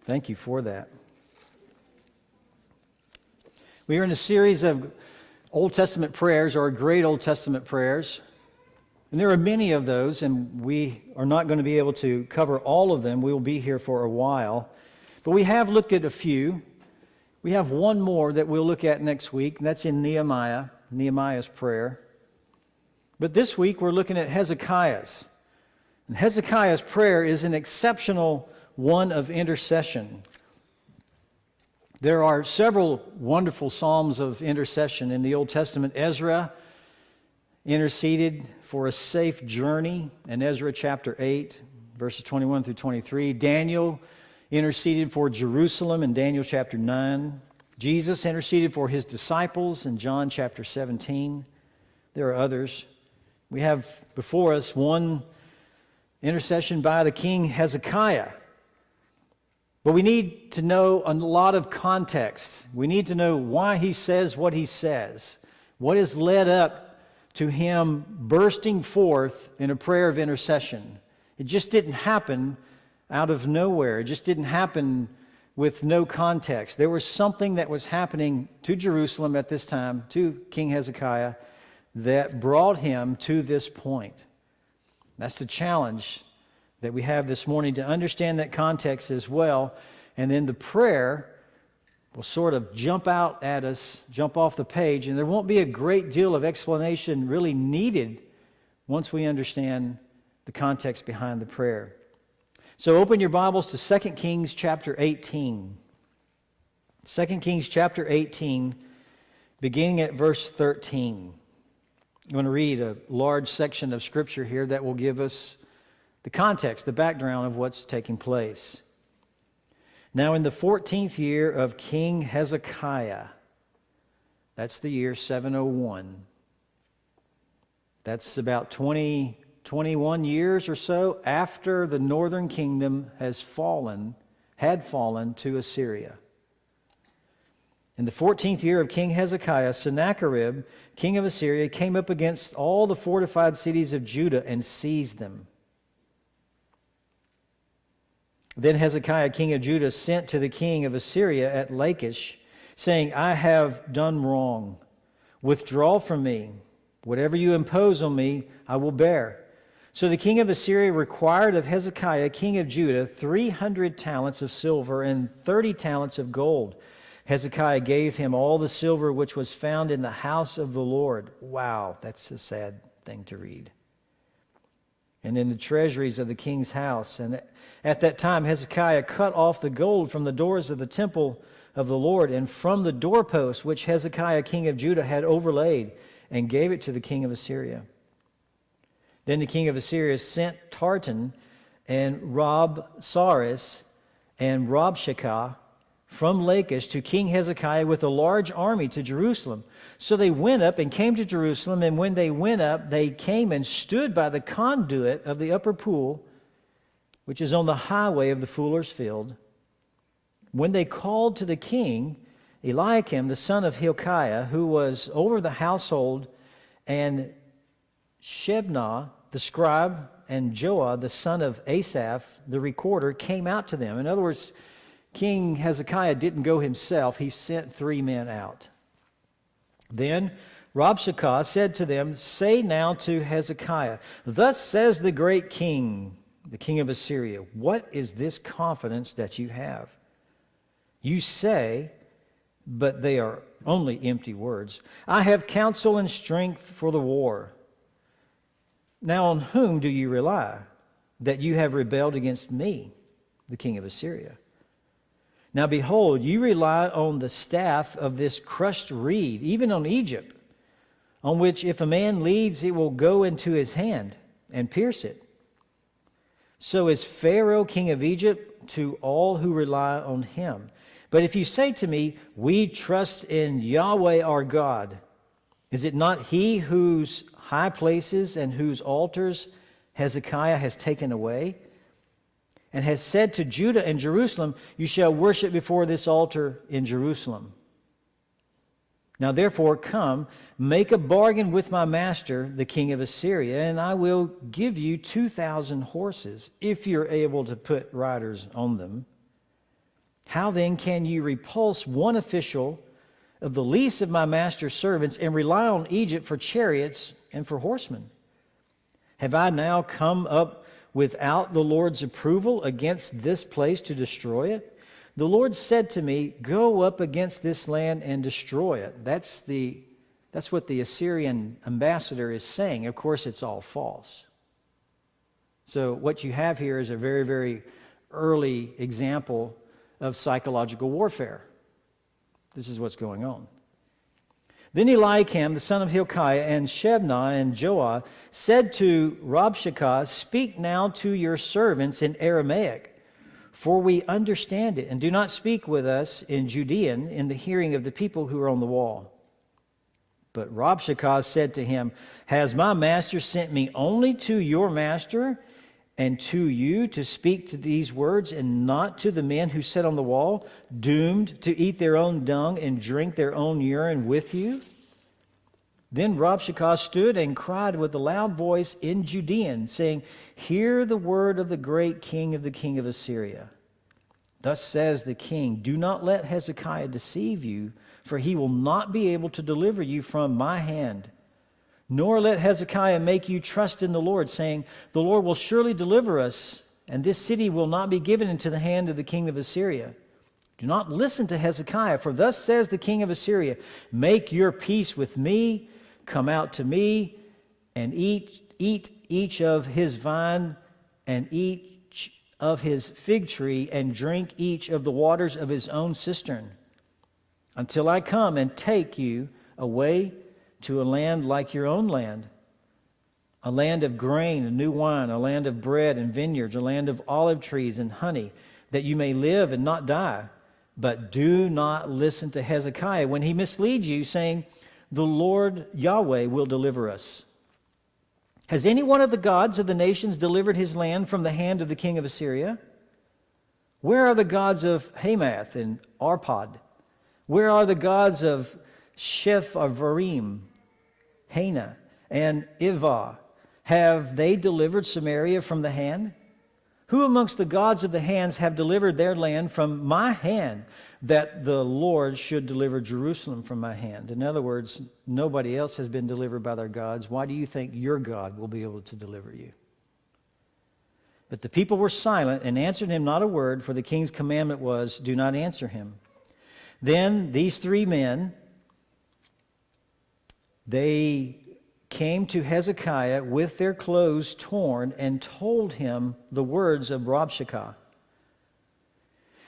Thank you for that. We are in a series of Old Testament prayers, or great Old Testament prayers. And there are many of those, and we are not going to be able to cover all of them. We will be here for a while. But we have looked at a few. We have one more that we'll look at next week, and that's in Nehemiah's prayer. But this week we're looking at Hezekiah's. And Hezekiah's prayer is an exceptional one of intercession. There are several wonderful psalms of intercession in the Old Testament. Ezra interceded for a safe journey in Ezra chapter 8, verses 21 through 23. Daniel interceded for Jerusalem in Daniel chapter 9. Jesus interceded for his disciples in John chapter 17. There are others. We have before us one intercession by the king Hezekiah. But we need to know a lot of context. We need to know why he says what he says. What has led up to him bursting forth in a prayer of intercession. It just didn't happen out of nowhere. It just didn't happen with no context. There was something that was happening to Jerusalem at this time, to King Hezekiah, that brought him to this point. That's the challenge that we have this morning, to understand that context as well. And then the prayer will sort of jump out at us, jump off the page, and there won't be a great deal of explanation really needed once we understand the context behind the prayer. So open your Bibles to 2 Kings chapter 18. 2 Kings chapter 18, beginning at verse 13. I'm going to read a large section of Scripture here that will give us the context, the background of what's taking place. Now in the 14th year of King Hezekiah, that's the year 701. That's about 21 years or so after the northern kingdom had fallen to Assyria. In the 14th year of King Hezekiah, Sennacherib, king of Assyria, came up against all the fortified cities of Judah and seized them. Then Hezekiah, king of Judah, sent to the king of Assyria at Lachish, saying, I have done wrong. Withdraw from me. Whatever you impose on me, I will bear. So the king of Assyria required of Hezekiah, king of Judah, 300 talents of silver and 30 talents of gold. Hezekiah gave him all the silver which was found in the house of the Lord. Wow, that's a sad thing to read. And in the treasuries of the king's house. And at that time Hezekiah cut off the gold from the doors of the temple of the Lord and from the doorposts which Hezekiah king of Judah had overlaid, and gave it to the king of Assyria. Then the king of Assyria sent Tartan and Rabsaris and Rabshakeh from Lachish to King Hezekiah with a large army to Jerusalem. So they went up and came to Jerusalem, and when they went up, they came and stood by the conduit of the upper pool, which is on the highway of the fuller's field. When they called to the king, Eliakim, the son of Hilkiah, who was over the household, and Shebna, the scribe, and Joah, the son of Asaph, the recorder, came out to them. In other words, King Hezekiah didn't go himself. He sent 3 men out. Then Rabshakeh said to them, Say now to Hezekiah, Thus says the great king, the king of Assyria, what is this confidence that you have? You say, but they are only empty words, I have counsel and strength for the war. Now on whom do you rely, that you have rebelled against me, the king of Assyria? Now behold, you rely on the staff of this crushed reed, even on Egypt, on which if a man leads, it will go into his hand and pierce it. So is Pharaoh, king of Egypt, to all who rely on him. But if you say to me, we trust in Yahweh our God, is it not he whose high places and whose altars Hezekiah has taken away? And has said to Judah and Jerusalem, you shall worship before this altar in Jerusalem. Now therefore come, make a bargain with my master, the king of Assyria, and I will give you 2,000 horses, if you're able to put riders on them. How then can you repulse one official of the least of my master's servants and rely on Egypt for chariots and for horsemen? Have I now come up without the Lord's approval against this place to destroy it? The Lord said to me, go up against this land and destroy it. That's what the Assyrian ambassador is saying. Of course, it's all false. So what you have here is a very, very early example of psychological warfare. This is what's going on. Then Eliakim, the son of Hilkiah, and Shebna and Joah said to Rabshakeh, speak now to your servants in Aramaic, for we understand it, and do not speak with us in Judean in the hearing of the people who are on the wall. But Rabshakeh said to him, has my master sent me only to your master and to you to speak to these words, and not to the men who sit on the wall, doomed to eat their own dung and drink their own urine with you? Then Rabshakeh stood and cried with a loud voice in Judean, saying, hear the word of the great king of Assyria. Thus says the king, do not let Hezekiah deceive you, for he will not be able to deliver you from my hand. Nor let Hezekiah make you trust in the Lord, saying, the Lord will surely deliver us, and this city will not be given into the hand of the king of Assyria. Do not listen to Hezekiah, for thus says the king of Assyria, make your peace with me, come out to me, and eat each of his vine, and each of his fig tree, and drink each of the waters of his own cistern, until I come and take you away to a land like your own land, a land of grain and new wine, a land of bread and vineyards, a land of olive trees and honey, that you may live and not die. But do not listen to Hezekiah when he misleads you, saying, the Lord Yahweh will deliver us. Has any one of the gods of the nations delivered his land from the hand of the king of Assyria? Where are the gods of Hamath and Arpad? Where are the gods of Shephavarim, Hena, and Ivah? Have they delivered Samaria from the hand? Who amongst the gods of the hands have delivered their land from my hand, that the Lord should deliver Jerusalem from my hand? In other words, nobody else has been delivered by their gods. Why do you think your God will be able to deliver you? But the people were silent and answered him not a word, for the king's commandment was, do not answer him. Then these three men, they came to Hezekiah with their clothes torn and told him the words of Rabshakeh.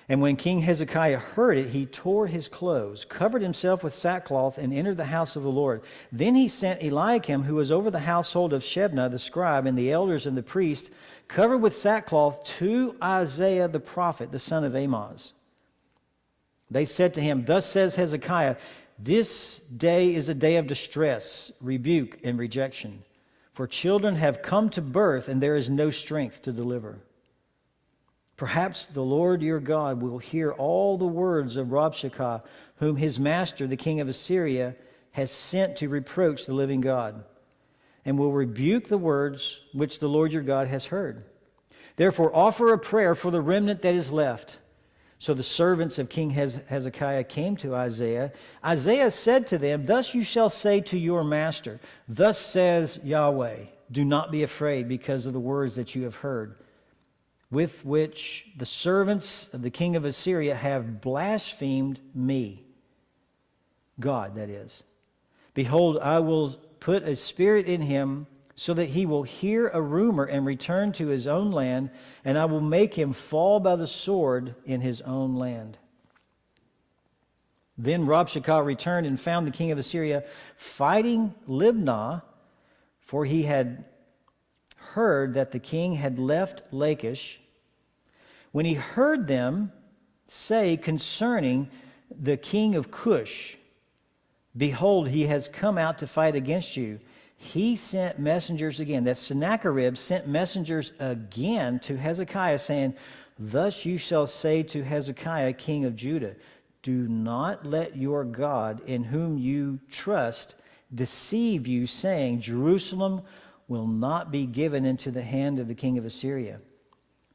And when King Hezekiah heard it, he tore his clothes, covered himself with sackcloth, and entered the house of the Lord. Then he sent Eliakim, who was over the household of Shebna the scribe, and the elders and the priests, covered with sackcloth, to Isaiah the prophet, the son of Amoz. They said to him, thus says Hezekiah, this day is a day of distress, rebuke, and rejection. For children have come to birth, and there is no strength to deliver. Perhaps the Lord your God will hear all the words of Rabshakeh, whom his master, the king of Assyria, has sent to reproach the living God, and will rebuke the words which the Lord your God has heard. Therefore offer a prayer for the remnant that is left. So the servants of King Hezekiah came to Isaiah. Isaiah said to them, thus you shall say to your master, thus says Yahweh, do not be afraid because of the words that you have heard, with which the servants of the king of Assyria have blasphemed me. God, that is. Behold, I will put a spirit in him, so that he will hear a rumor and return to his own land, and I will make him fall by the sword in his own land. Then Rabshakeh returned and found the king of Assyria fighting Libnah, for he had heard that the king had left Lachish. When he heard them say concerning the king of Cush, behold, he has come out to fight against you, he sent messengers again. That Sennacherib sent messengers again to Hezekiah, saying, thus you shall say to Hezekiah, king of Judah, do not let your God, in whom you trust, deceive you, saying, Jerusalem will not be given into the hand of the king of Assyria.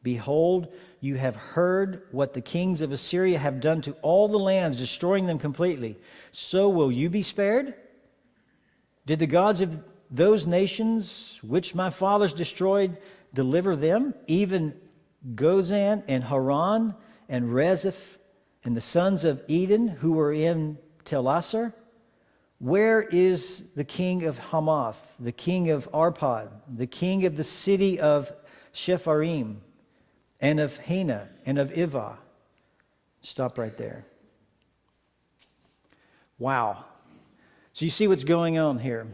Behold, you have heard what the kings of Assyria have done to all the lands, destroying them completely. So will you be spared? Did the gods of those nations which my fathers destroyed deliver them, even Gozan and Haran and Rezeph and the sons of Eden who were in Telassar? Where is the king of Hamath, the king of Arpad, the king of the city of Shepharim, and of Hena, and of Ivah? Stop right there. Wow. So you see what's going on here.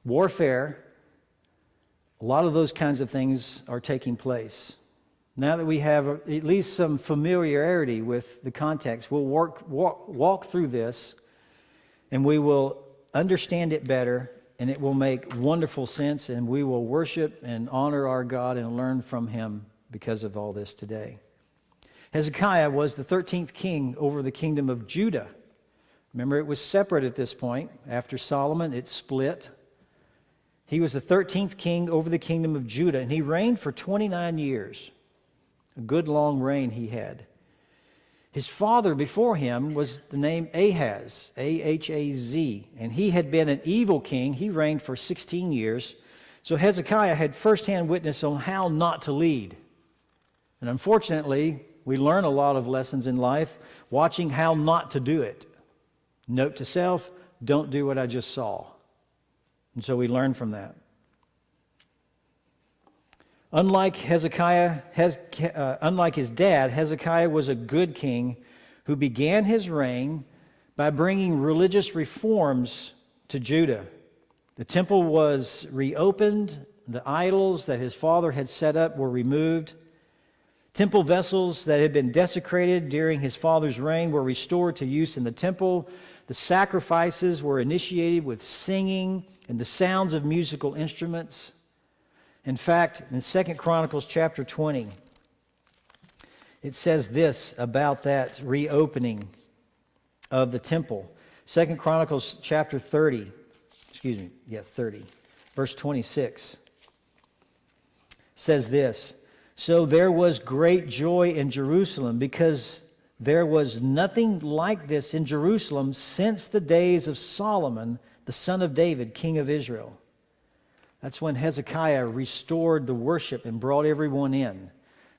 Warfare, a lot of those kinds of things are taking place. Now that we have at least some familiarity with the context, we'll walk through this, and we will understand it better, and it will make wonderful sense, and we will worship and honor our God and learn from Him because of all this today. Hezekiah was the 13th king over the kingdom of Judah. Remember, it was separate at this point. After Solomon, it split. He was the 13th king over the kingdom of Judah, and he reigned for 29 years. A good long reign he had. His father before him was the name Ahaz, A-H-A-Z, and he had been an evil king. He reigned for 16 years. So Hezekiah had firsthand witness on how not to lead. And unfortunately, we learn a lot of lessons in life watching how not to do it. Note to self, don't do what I just saw. And so we learn from that. Unlike Hezekiah, unlike his dad, Hezekiah was a good king who began his reign by bringing religious reforms to Judah. The temple was reopened. The idols that his father had set up were removed. Temple vessels that had been desecrated during his father's reign were restored to use in the temple. The sacrifices were initiated with singing and the sounds of musical instruments. In fact, in 2 Chronicles chapter 20, it says this about that reopening of the temple. 2 Chronicles chapter 30, 30, verse 26, says this: So there was great joy in Jerusalem, because there was nothing like this in Jerusalem since the days of Solomon, the son of David, king of Israel. That's when Hezekiah restored the worship and brought everyone in.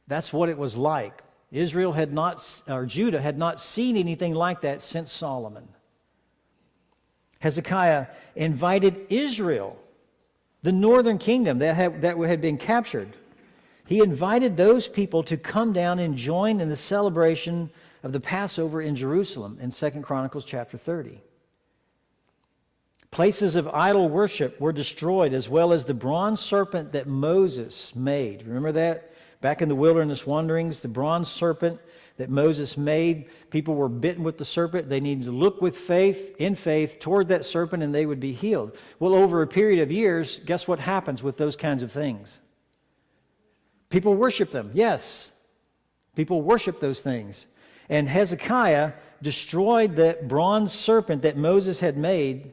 That's what it was like. Judah had not seen anything like that since Solomon. Hezekiah invited Israel, the northern kingdom that had been captured. He invited those people to come down and join in the celebration of the Passover in Jerusalem in 2 Chronicles chapter 30. Places of idol worship were destroyed, as well as the bronze serpent that Moses made. Remember that? Back in the wilderness wanderings, the bronze serpent that Moses made, people were bitten with the serpent. They needed to look with faith, in faith, toward that serpent, and they would be healed. Well, over a period of years, guess what happens with those kinds of things? People worship them. Yes, people worship those things. And Hezekiah destroyed that bronze serpent that Moses had made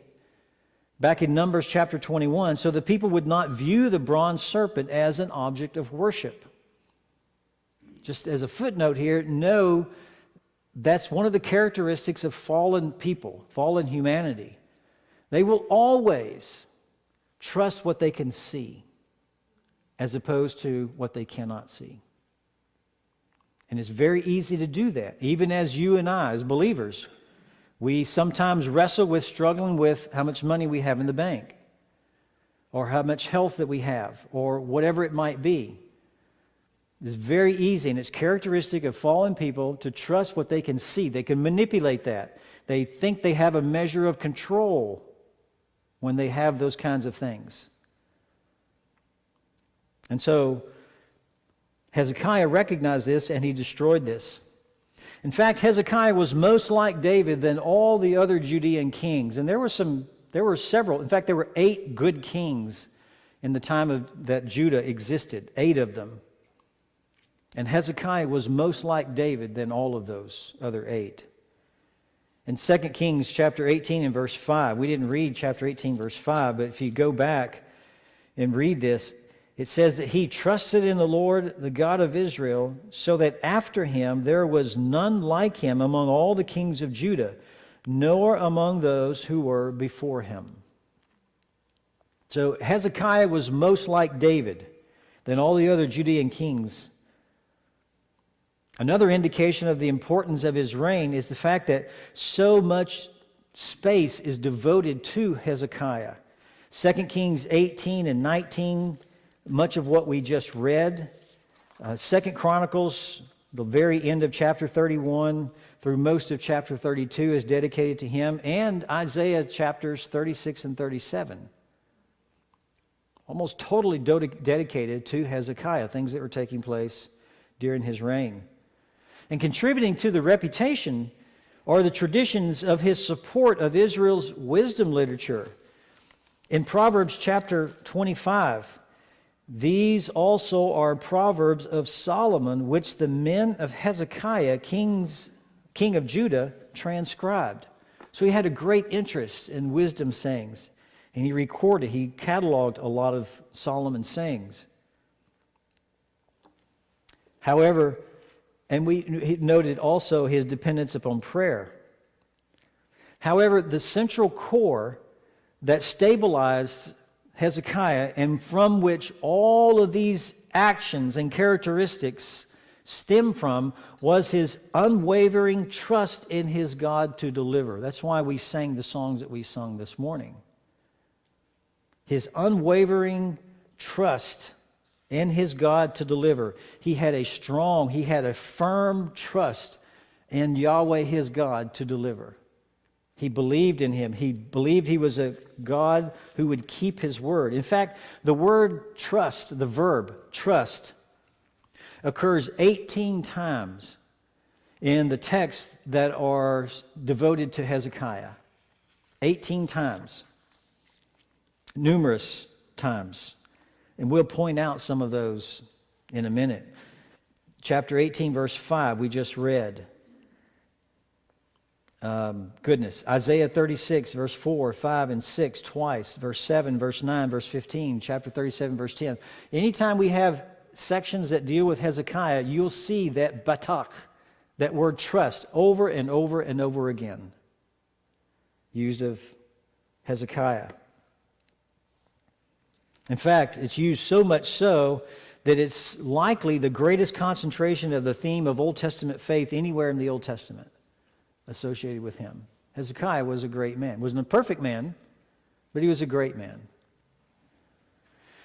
back in Numbers chapter 21, so the people would not view the bronze serpent as an object of worship. Just as a footnote here, know that's one of the characteristics of fallen people, fallen humanity. They will always trust what they can see as opposed to what they cannot see. And it's very easy to do that, even as you and I, as believers. We sometimes wrestle with struggling with how much money we have in the bank, or how much health that we have, or whatever it might be. It's very easy, and it's characteristic of fallen people to trust what they can see. They can manipulate that. They think they have a measure of control when they have those kinds of things. And so Hezekiah recognized this, and he destroyed this. In fact, Hezekiah was most like David than all the other Judean kings. And there were several. In fact, there were 8 good kings in the time that Judah existed, 8 of them. And Hezekiah was most like David than all of those other 8. In 2 Kings chapter 18 and verse 5, we didn't read chapter 18 verse 5, but if you go back and read this, It says that he trusted in the Lord, the God of Israel, so that after him there was none like him among all the kings of Judah, nor among those who were before him. So Hezekiah was most like David than all the other Judean kings. Another indication of the importance of his reign is the fact that so much space is devoted to Hezekiah. 2 Kings 18 and 19, much of what we just read. 2 Chronicles, the very end of chapter 31 through most of chapter 32 is dedicated to him, and Isaiah chapters 36 and 37. Almost totally dedicated to Hezekiah, things that were taking place during his reign. And contributing to the reputation are the traditions of his support of Israel's wisdom literature. In Proverbs chapter 25, these also are proverbs of Solomon, which the men of Hezekiah, king of Judah, transcribed. So he had a great interest in wisdom sayings. And he cataloged a lot of Solomon's sayings. However, he noted also his dependence upon prayer. However, the central core that stabilized Hezekiah and from which all of these actions and characteristics stem from was his unwavering trust in his God to deliver. That's why we sang the songs that we sung this morning. His unwavering trust in his God to deliver. He had a firm trust in Yahweh his God to deliver. He believed in him. He believed he was a God who would keep his word. In fact, the word trust, the verb trust, occurs 18 times in the texts that are devoted to Hezekiah. 18 times. Numerous times. And we'll point out some of those in a minute. Chapter 18, verse 5, we just read. Isaiah 36, verse 4, 5, and 6 twice. Verse 7, verse 9, verse 15. Chapter 37, verse 10. Anytime we have sections that deal with Hezekiah, you'll see that batak, that word trust, over and over and over again, used of Hezekiah. In fact, it's used so much so that it's likely the greatest concentration of the theme of Old Testament faith anywhere in the Old Testament associated with him. Hezekiah was a great man. Wasn't a perfect man, but he was a great man.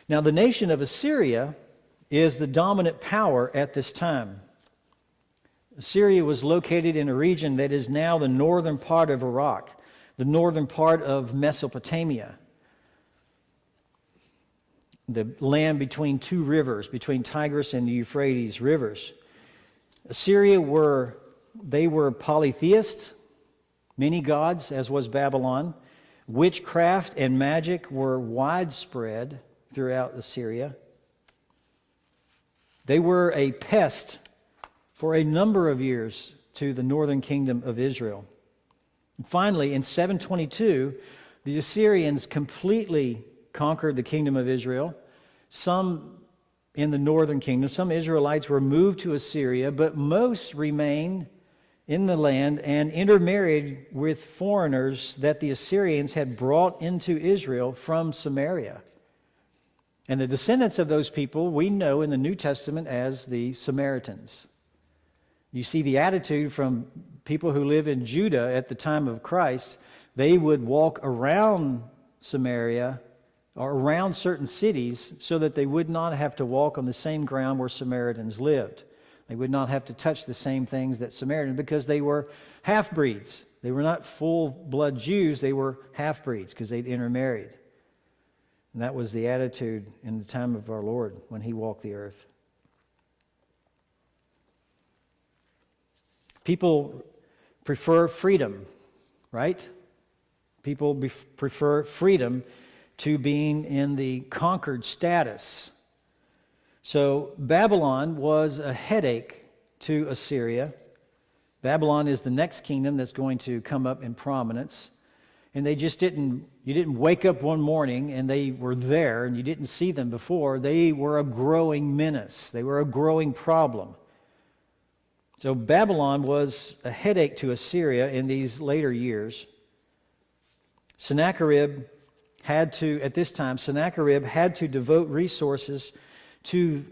Now, the nation of Assyria is the dominant power at this time. Assyria was located in a region that is now the northern part of Iraq, the northern part of Mesopotamia, the land between two rivers, between Tigris and the Euphrates rivers. Assyria were polytheists, many gods, as was Babylon. Witchcraft and magic were widespread throughout Assyria. They were a pest for a number of years to the northern kingdom of Israel. And finally, in 722, the Assyrians completely conquered the kingdom of Israel. Some in the northern kingdom, some Israelites were moved to Assyria, but most remained in the land and intermarried with foreigners that the Assyrians had brought into Israel from Samaria. And the descendants of those people we know in the New Testament as the Samaritans. You see the attitude from people who live in Judah at the time of Christ. They would walk around Samaria or around certain cities so that they would not have to walk on the same ground where Samaritans lived. They would not have to touch the same things that Samaritans, because they were half-breeds. They were not full-blood Jews, they were half-breeds because they'd intermarried. And that was the attitude in the time of our Lord when he walked the earth. People prefer freedom, right? People prefer freedom to being in the conquered status. So Babylon was a headache to Assyria. Babylon is the next kingdom that's going to come up in prominence. And they just you didn't wake up one morning and they were there and you didn't see them before. They were a growing menace. They were a growing problem. So Babylon was a headache to Assyria in these later years. Sennacherib had to devote resources to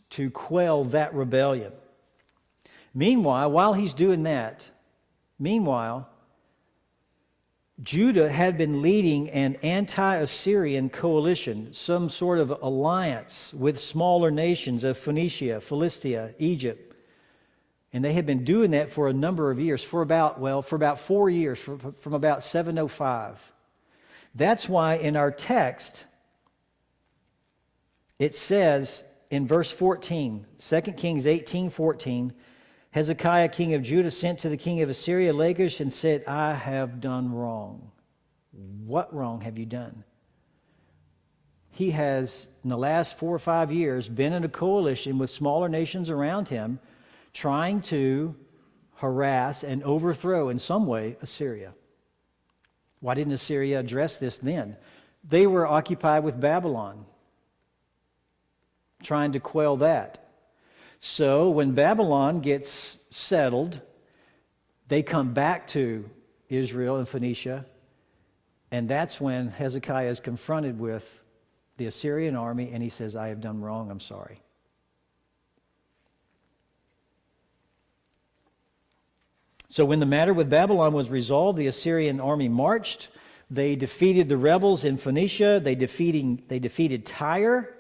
to quell that rebellion. Meanwhile, while he's doing that, Judah had been leading an anti-Assyrian coalition, some sort of alliance with smaller nations of Phoenicia, Philistia, Egypt. And they had been doing that for a number of years, for about 4 years, from about 705. That's why in our text, it says in verse 14, 2 Kings 18:14, Hezekiah, king of Judah, sent to the king of Assyria, Lachish, and said, I have done wrong. What wrong have you done? He has, in the last 4 or 5 years, been in a coalition with smaller nations around him, trying to harass and overthrow, in some way, Assyria. Why didn't Assyria address this then? They were occupied with Babylon, trying to quell that. So when Babylon gets settled, they come back to Israel and Phoenicia, and that's when Hezekiah is confronted with the Assyrian army, and he says, I have done wrong, I'm sorry. So when the matter with Babylon was resolved, the Assyrian army marched. They defeated the rebels in Phoenicia. They defeated Tyre.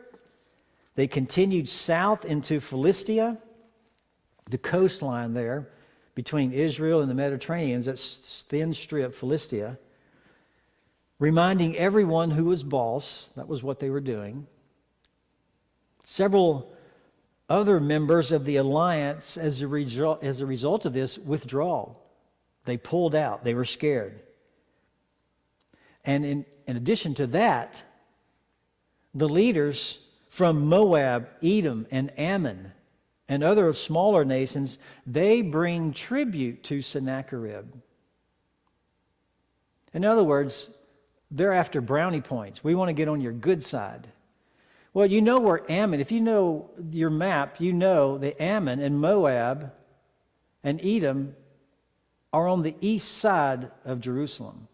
They continued south into Philistia, the coastline there between Israel and the Mediterranean, that thin strip, Philistia, reminding everyone who was boss. That was what they were doing. Several other members of the alliance, as a result of this withdrawal, they pulled out. They were scared. And in addition to that, the leaders from Moab, Edom, and Ammon, and other smaller nations, they bring tribute to Sennacherib. In other words, they're after brownie points. We want to get on your good side. Well, you know where Ammon, if you know your map, you know that Ammon and Moab and Edom are on the east side of Jerusalem,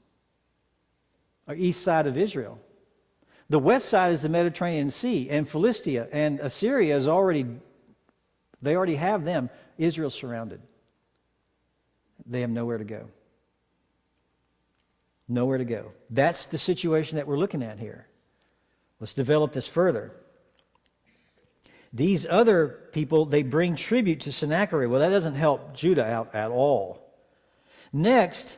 or east side of Israel. The west side is the Mediterranean Sea, and Philistia and Assyria they already have them. Israel's surrounded. They have nowhere to go. Nowhere to go. That's the situation that we're looking at here. Let's develop this further. These other people, they bring tribute to Sennacherib. Well, that doesn't help Judah out at all. Next,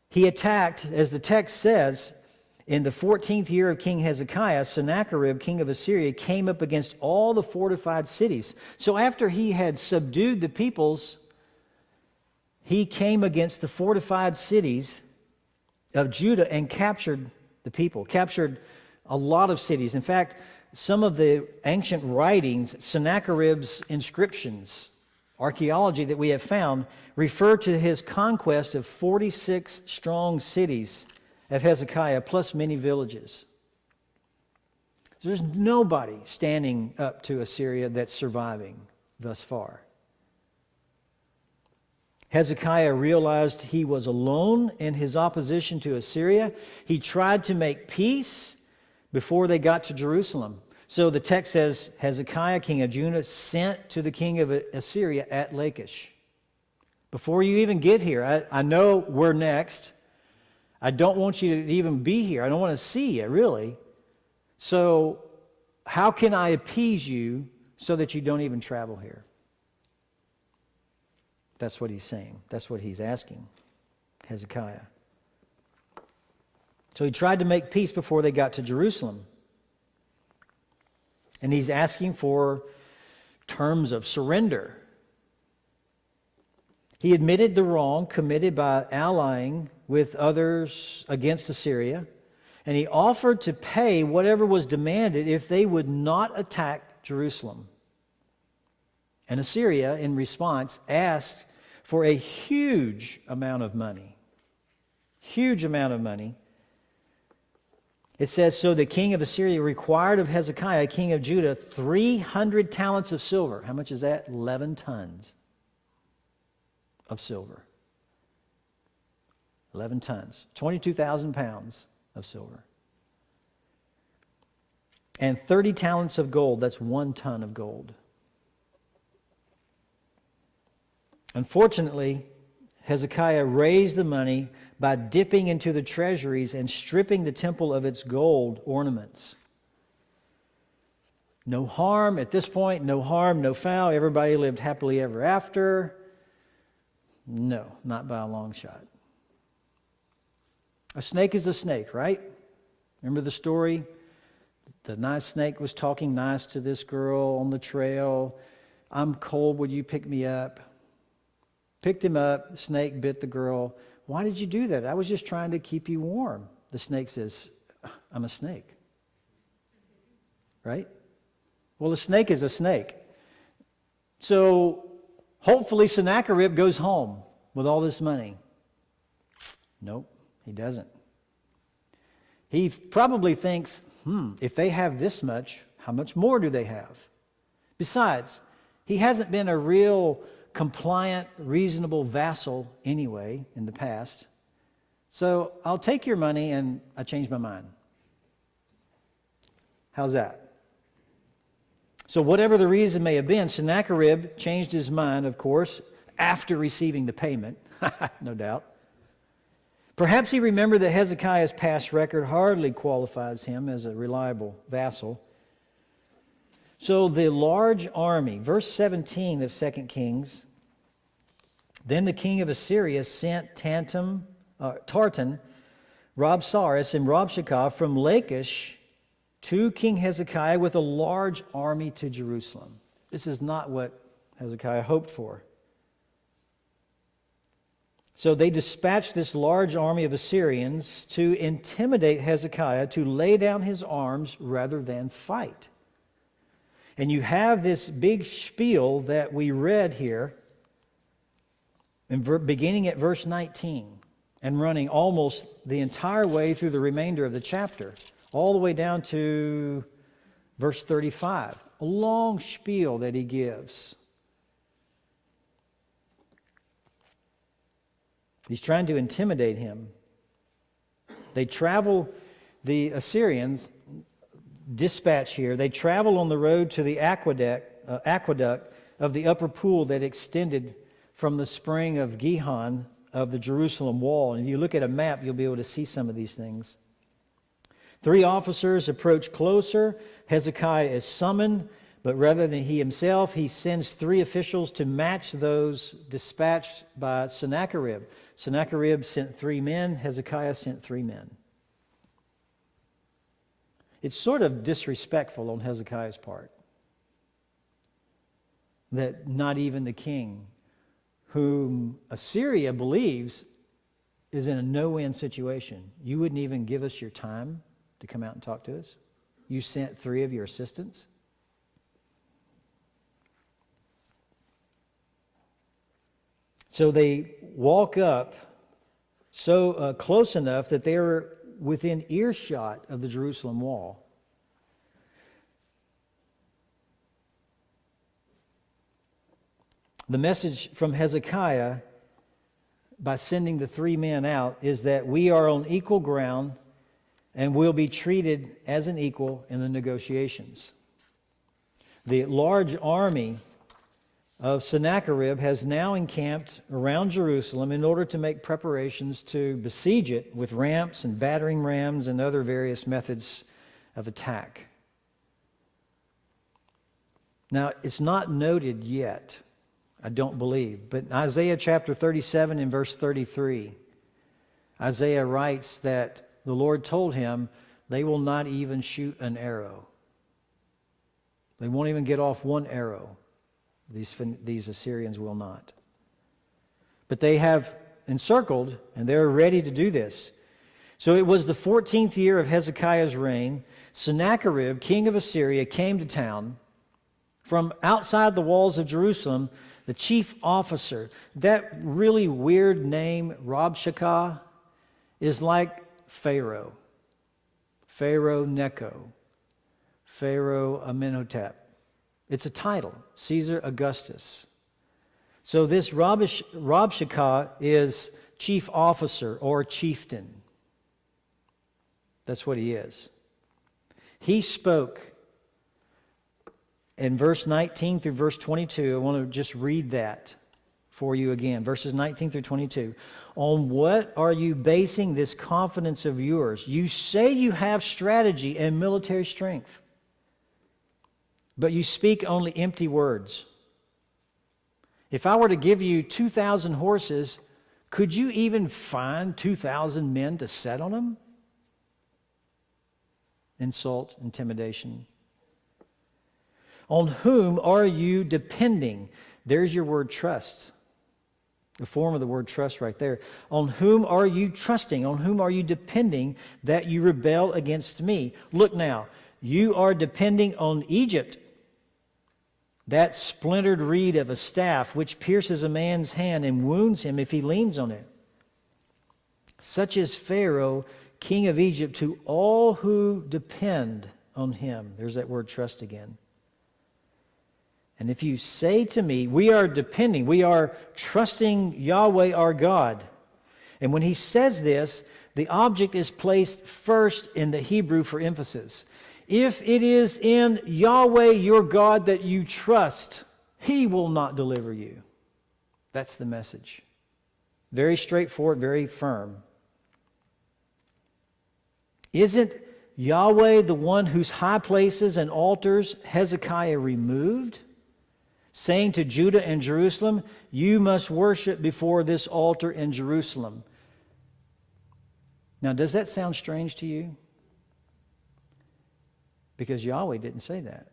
he attacked, as the text says, in the 14th year of King Hezekiah, Sennacherib, king of Assyria, came up against all the fortified cities. So after he had subdued the peoples, he came against the fortified cities of Judah and captured the people, captured a lot of cities. In fact, some of the ancient writings, Sennacherib's inscriptions, archaeology that we have found, refer to his conquest of 46 strong cities of Hezekiah, plus many villages. So there's nobody standing up to Assyria that's surviving thus far. Hezekiah realized he was alone in his opposition to Assyria. He tried to make peace before they got to Jerusalem. So the text says, Hezekiah, king of Judah, sent to the king of Assyria at Lachish. Before you even get here, I know we're next. I don't want you to even be here. I don't want to see you, really. So how can I appease you so that you don't even travel here? That's what he's saying. That's what he's asking Hezekiah. So he tried to make peace before they got to Jerusalem. And he's asking for terms of surrender. He admitted the wrong committed by allying with others against Assyria, and he offered to pay whatever was demanded if they would not attack Jerusalem. And Assyria, in response, asked for a huge amount of money. Huge amount of money. It says, so the king of Assyria required of Hezekiah, king of Judah, 300 talents of silver. How much is that? 11 tons of silver. 11 tons. 22,000 pounds of silver. And 30 talents of gold. That's 1 ton of gold. Unfortunately, Hezekiah raised the money by dipping into the treasuries and stripping the temple of its gold ornaments. No harm at this point, no harm, no foul. Everybody lived happily ever after. No, not by a long shot. A snake is a snake, right? Remember the story? The nice snake was talking nice to this girl on the trail. I'm cold, would you pick me up? Picked him up, the snake bit the girl. Why did you do that? I was just trying to keep you warm. The snake says, I'm a snake. Right? Well, a snake is a snake. So hopefully Sennacherib goes home with all this money. Nope, he doesn't. He probably thinks, if they have this much, how much more do they have? Besides, he hasn't been a real compliant, reasonable vassal anyway in the past. So I'll take your money and I change my mind. How's that? So whatever the reason may have been, Sennacherib changed his mind, of course, after receiving the payment, no doubt. Perhaps he remembered that Hezekiah's past record hardly qualifies him as a reliable vassal. So the large army, verse 17 of 2 Kings, then the king of Assyria sent Tartan, Rabsaris, and Rabshakeh from Lachish to King Hezekiah with a large army to Jerusalem. This is not what Hezekiah hoped for. So they dispatched this large army of Assyrians to intimidate Hezekiah to lay down his arms rather than fight. And you have this big spiel that we read here, beginning at verse 19 and running almost the entire way through the remainder of the chapter, all the way down to verse 35. A long spiel that he gives. He's trying to intimidate him. They travel, the Assyrians dispatch here, they travel on the road to the aqueduct of the upper pool that extended from the spring of Gihon of the Jerusalem wall. And if you look at a map, you'll be able to see some of these things. 3 officers approach closer. Hezekiah is summoned, but rather than he himself, he sends 3 officials to match those dispatched by Sennacherib. Sennacherib sent 3 men. Hezekiah sent 3 men. It's sort of disrespectful on Hezekiah's part that not even the king, whom Assyria believes is in a no-win situation, you wouldn't even give us your time to come out and talk to us? You sent 3 of your assistants? So they walk up so close enough that they are within earshot of the Jerusalem wall. The message from Hezekiah, by sending the 3 men out, is that we are on equal ground and will be treated as an equal in the negotiations. The large army of Sennacherib has now encamped around Jerusalem in order to make preparations to besiege it with ramps and battering rams and other various methods of attack. Now, it's not noted yet, I don't believe, but Isaiah chapter 37 and verse 33, Isaiah writes that the Lord told him they will not even shoot an arrow. They won't even get off one arrow. These Assyrians will not. But they have encircled, and they're ready to do this. So it was the 14th year of Hezekiah's reign. Sennacherib, king of Assyria, came to town. From outside the walls of Jerusalem, the chief officer, that really weird name, Rabshakeh, is like Pharaoh, Pharaoh Necho, Pharaoh Amenhotep. It's a title, Caesar Augustus. So this Rabshakeh is chief officer or chieftain. That's what he is. He spoke in verse 19 through verse 22. I want to just read that for you again. Verses 19 through 22. On what are you basing this confidence of yours? You say you have strategy and military strength, but you speak only empty words. If I were to give you 2,000 horses, could you even find 2,000 men to set on them? Insult, intimidation. On whom are you depending? There's your word trust. The form of the word trust right there. On whom are you trusting? On whom are you depending that you rebel against me? Look now, you are depending on Egypt, that splintered reed of a staff which pierces a man's hand and wounds him if he leans on it. Such is Pharaoh, king of Egypt, to all who depend on him. There's that word trust again. And if you say to me, we are depending, we are trusting Yahweh our God. And when he says this, the object is placed first in the Hebrew for emphasis. If it is in Yahweh your God that you trust, he will not deliver you. That's the message. Very straightforward, very firm. Isn't Yahweh the one whose high places and altars Hezekiah removed, saying to Judah and Jerusalem, you must worship before this altar in Jerusalem? Now, does that sound strange to you? Because Yahweh didn't say that.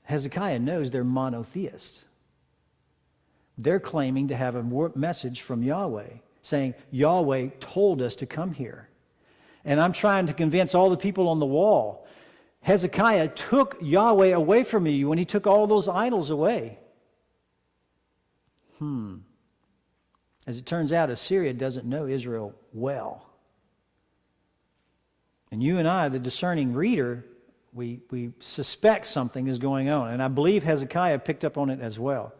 Hezekiah knows they're monotheists. They're claiming to have a message from Yahweh, saying, Yahweh told us to come here. And I'm trying to convince all the people on the wall. Hezekiah took Yahweh away from you when he took all those idols away. As it turns out, Assyria doesn't know Israel well. And you and I, the discerning reader, we suspect something is going on. And I believe Hezekiah picked up on it as well,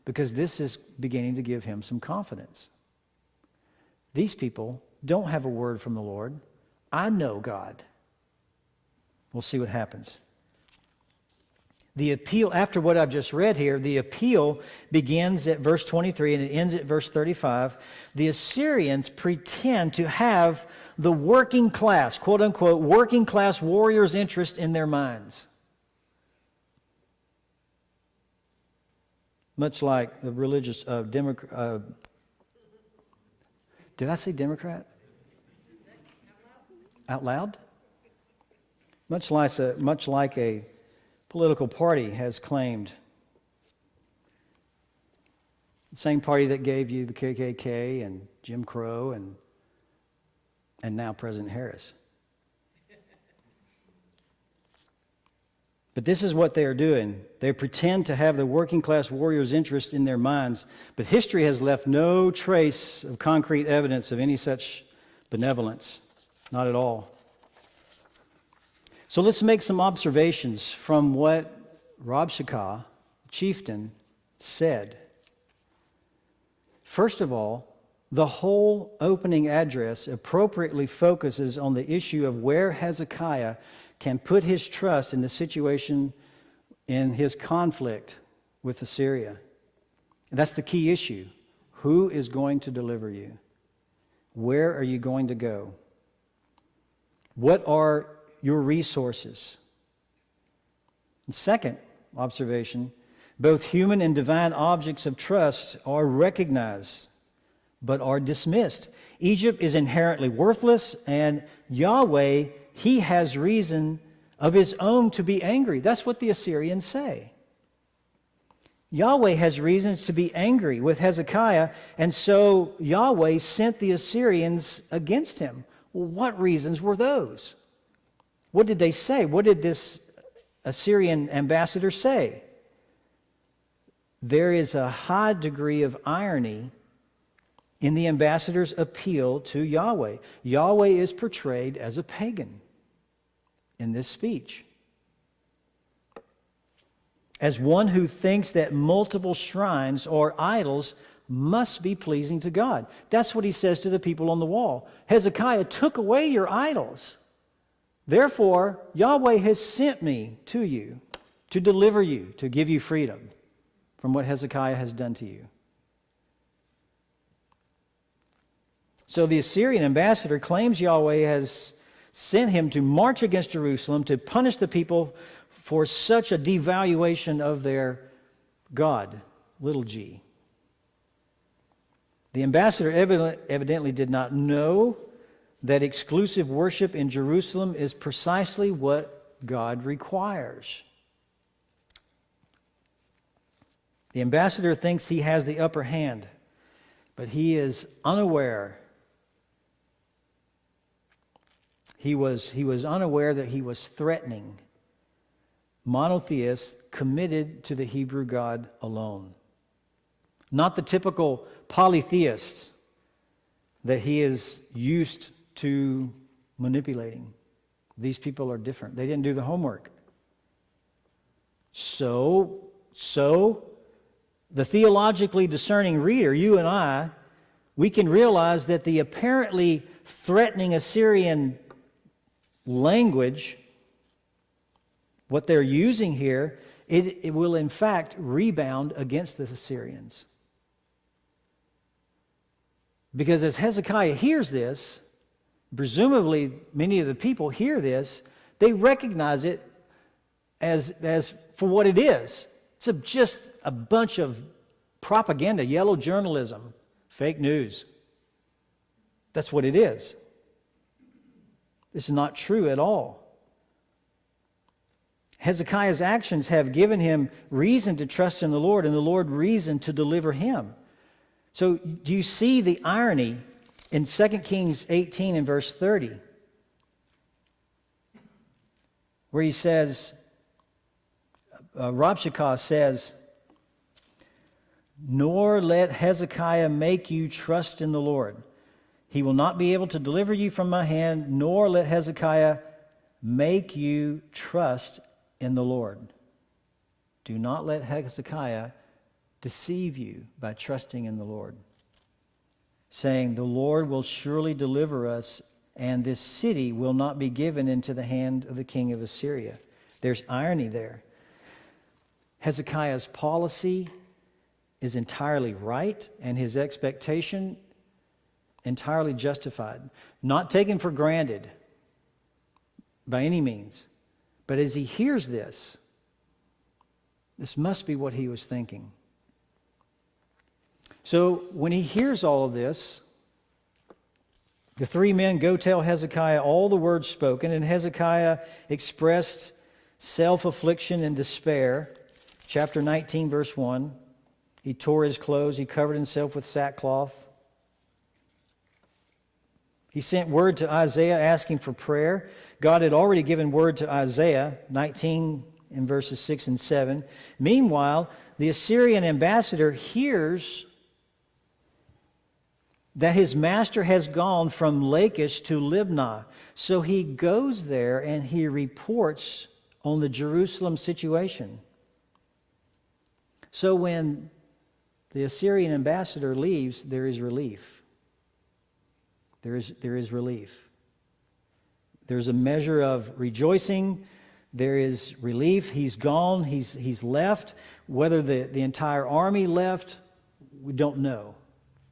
because this is beginning to give him some confidence. These people don't have a word from the Lord. I know God. We'll see what happens. The appeal, after what I've just read here, the appeal begins at verse 23 and it ends at verse 35. The Assyrians pretend to have the working class, quote unquote, working class warriors' interest in their minds. Much like the religious Democrat. Did I say Democrat? Out loud? Much like a political party has claimed. The same party that gave you the KKK and Jim Crow and now President Harris. But this is what they are doing. They pretend to have the working class warriors' interest in their minds, but history has left no trace of concrete evidence of any such benevolence. Not at all. So let's make some observations from what Rabshakeh, chieftain, said. First of all, the whole opening address appropriately focuses on the issue of where Hezekiah can put his trust in the situation in his conflict with Assyria. And that's the key issue. Who is going to deliver you? Where are you going to go? What are your resources? And second observation, both human and divine objects of trust are recognized but are dismissed. Egypt is inherently worthless, and Yahweh, he has reason of his own to be angry. That's what the Assyrians say. Yahweh has reasons to be angry with Hezekiah, and so Yahweh sent the Assyrians against him. Well, what reasons were those? What did they say? What did this Assyrian ambassador say? There is a high degree of irony in the ambassador's appeal to Yahweh. Yahweh is portrayed as a pagan in this speech, as one who thinks that multiple shrines or idols must be pleasing to God. That's what he says to the people on the wall. Hezekiah took away your idols. Therefore, Yahweh has sent me to you to deliver you, to give you freedom from what Hezekiah has done to you. So the Assyrian ambassador claims Yahweh has sent him to march against Jerusalem to punish the people for such a devaluation of their God, little g. The ambassador evidently did not know that exclusive worship in Jerusalem is precisely what God requires. The ambassador thinks he has the upper hand, but he is unaware. He was unaware that he was threatening monotheists committed to the Hebrew God alone. Not the typical polytheists that he is used to manipulating. These people are different. They didn't do the homework. So the theologically discerning reader, you and I, we can realize that the apparently threatening Assyrian language, what they're using here, it will in fact rebound against the Assyrians. Because as Hezekiah hears this, presumably many of the people hear this, they recognize it as for what it is. It's just a bunch of propaganda, yellow journalism, fake news. That's what it is. This is not true at all. Hezekiah's actions have given him reason to trust in the Lord, and the Lord reason to deliver him. So do you see the irony in 2 Kings 18 and verse 30? Where he says, Rabshakeh says, "Nor let Hezekiah make you trust in the Lord. He will not be able to deliver you from my hand, nor let Hezekiah make you trust in the Lord." Do not let Hezekiah deceive you by trusting in the Lord, saying, "The Lord will surely deliver us, and this city will not be given into the hand of the king of Assyria." There's irony there. Hezekiah's policy is entirely right, and his expectation entirely justified. Not taken for granted by any means. But as he hears this must be what he was thinking. So when he hears all of this, the three men go tell Hezekiah all the words spoken, and Hezekiah expressed self-affliction and despair. Chapter 19, verse 1. He tore his clothes, he covered himself with sackcloth. He sent word to Isaiah asking for prayer. God had already given word to Isaiah, 19 in verses 6 and 7. Meanwhile, the Assyrian ambassador hears that his master has gone from Lachish to Libnah. So he goes there and he reports on the Jerusalem situation. So when the Assyrian ambassador leaves, there is relief. There is relief. There's a measure of rejoicing. There is relief. He's gone. He's left. Whether the entire army left, we don't know.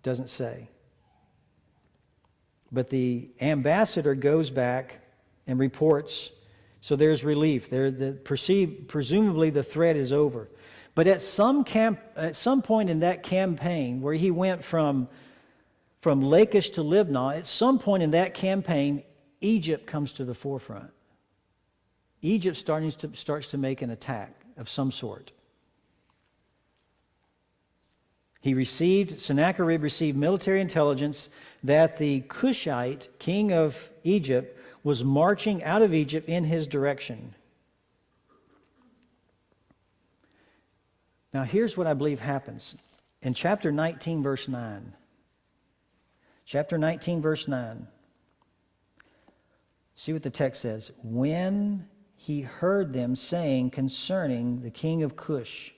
Doesn't say. But the ambassador goes back and reports. So there's relief. Presumably the threat is over. But at some point in that campaign, where he went from Lachish to Libnah, at some point in that campaign, Egypt comes to the forefront. Egypt starts to make an attack of some sort. Sennacherib received military intelligence that the Cushite, king of Egypt, was marching out of Egypt in his direction. Now here's what I believe happens. In chapter 19, verse 9, Chapter 19, verse 9. See what the text says. When he heard them saying concerning the king of Cush,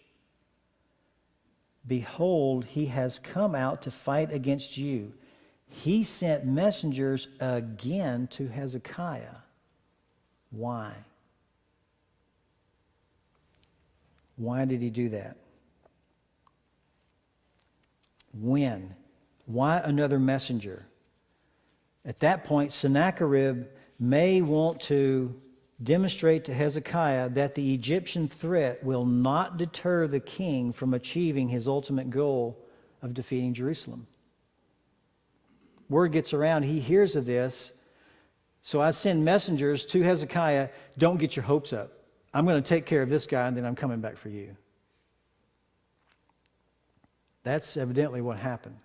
behold, he has come out to fight against you. He sent messengers again to Hezekiah. Why? Why did he do that? When? Why another messenger? At that point, Sennacherib may want to demonstrate to Hezekiah that the Egyptian threat will not deter the king from achieving his ultimate goal of defeating Jerusalem. Word gets around, he hears of this, so I send messengers to Hezekiah, don't get your hopes up. I'm going to take care of this guy and then I'm coming back for you. That's evidently what happened.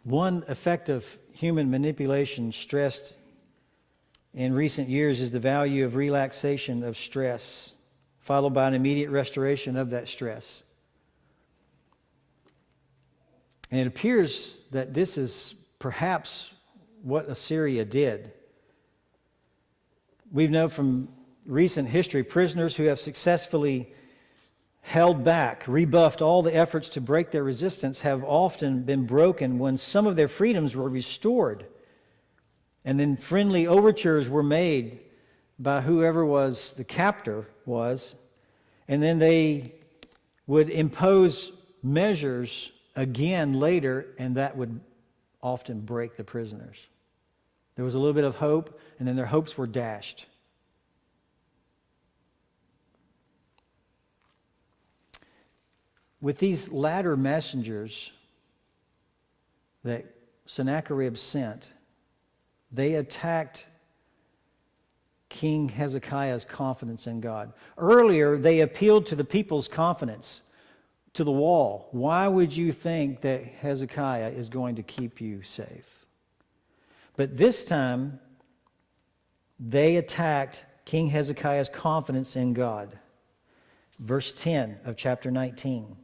One effect of human manipulation stressed in recent years is the value of relaxation of stress, followed by an immediate restoration of that stress. And it appears that this is perhaps what Assyria did. We know from recent history, prisoners who have successfully held back, rebuffed all the efforts to break their resistance have often been broken when some of their freedoms were restored. And then friendly overtures were made by whoever was the captor was, and then they would impose measures again later, and that would often break the prisoners. There was a little bit of hope, and then their hopes were dashed. With these latter messengers that Sennacherib sent, they attacked King Hezekiah's confidence in God. Earlier, they appealed to the people's confidence, to the wall. Why would you think that Hezekiah is going to keep you safe? But this time, they attacked King Hezekiah's confidence in God. Verse 10 of chapter 19.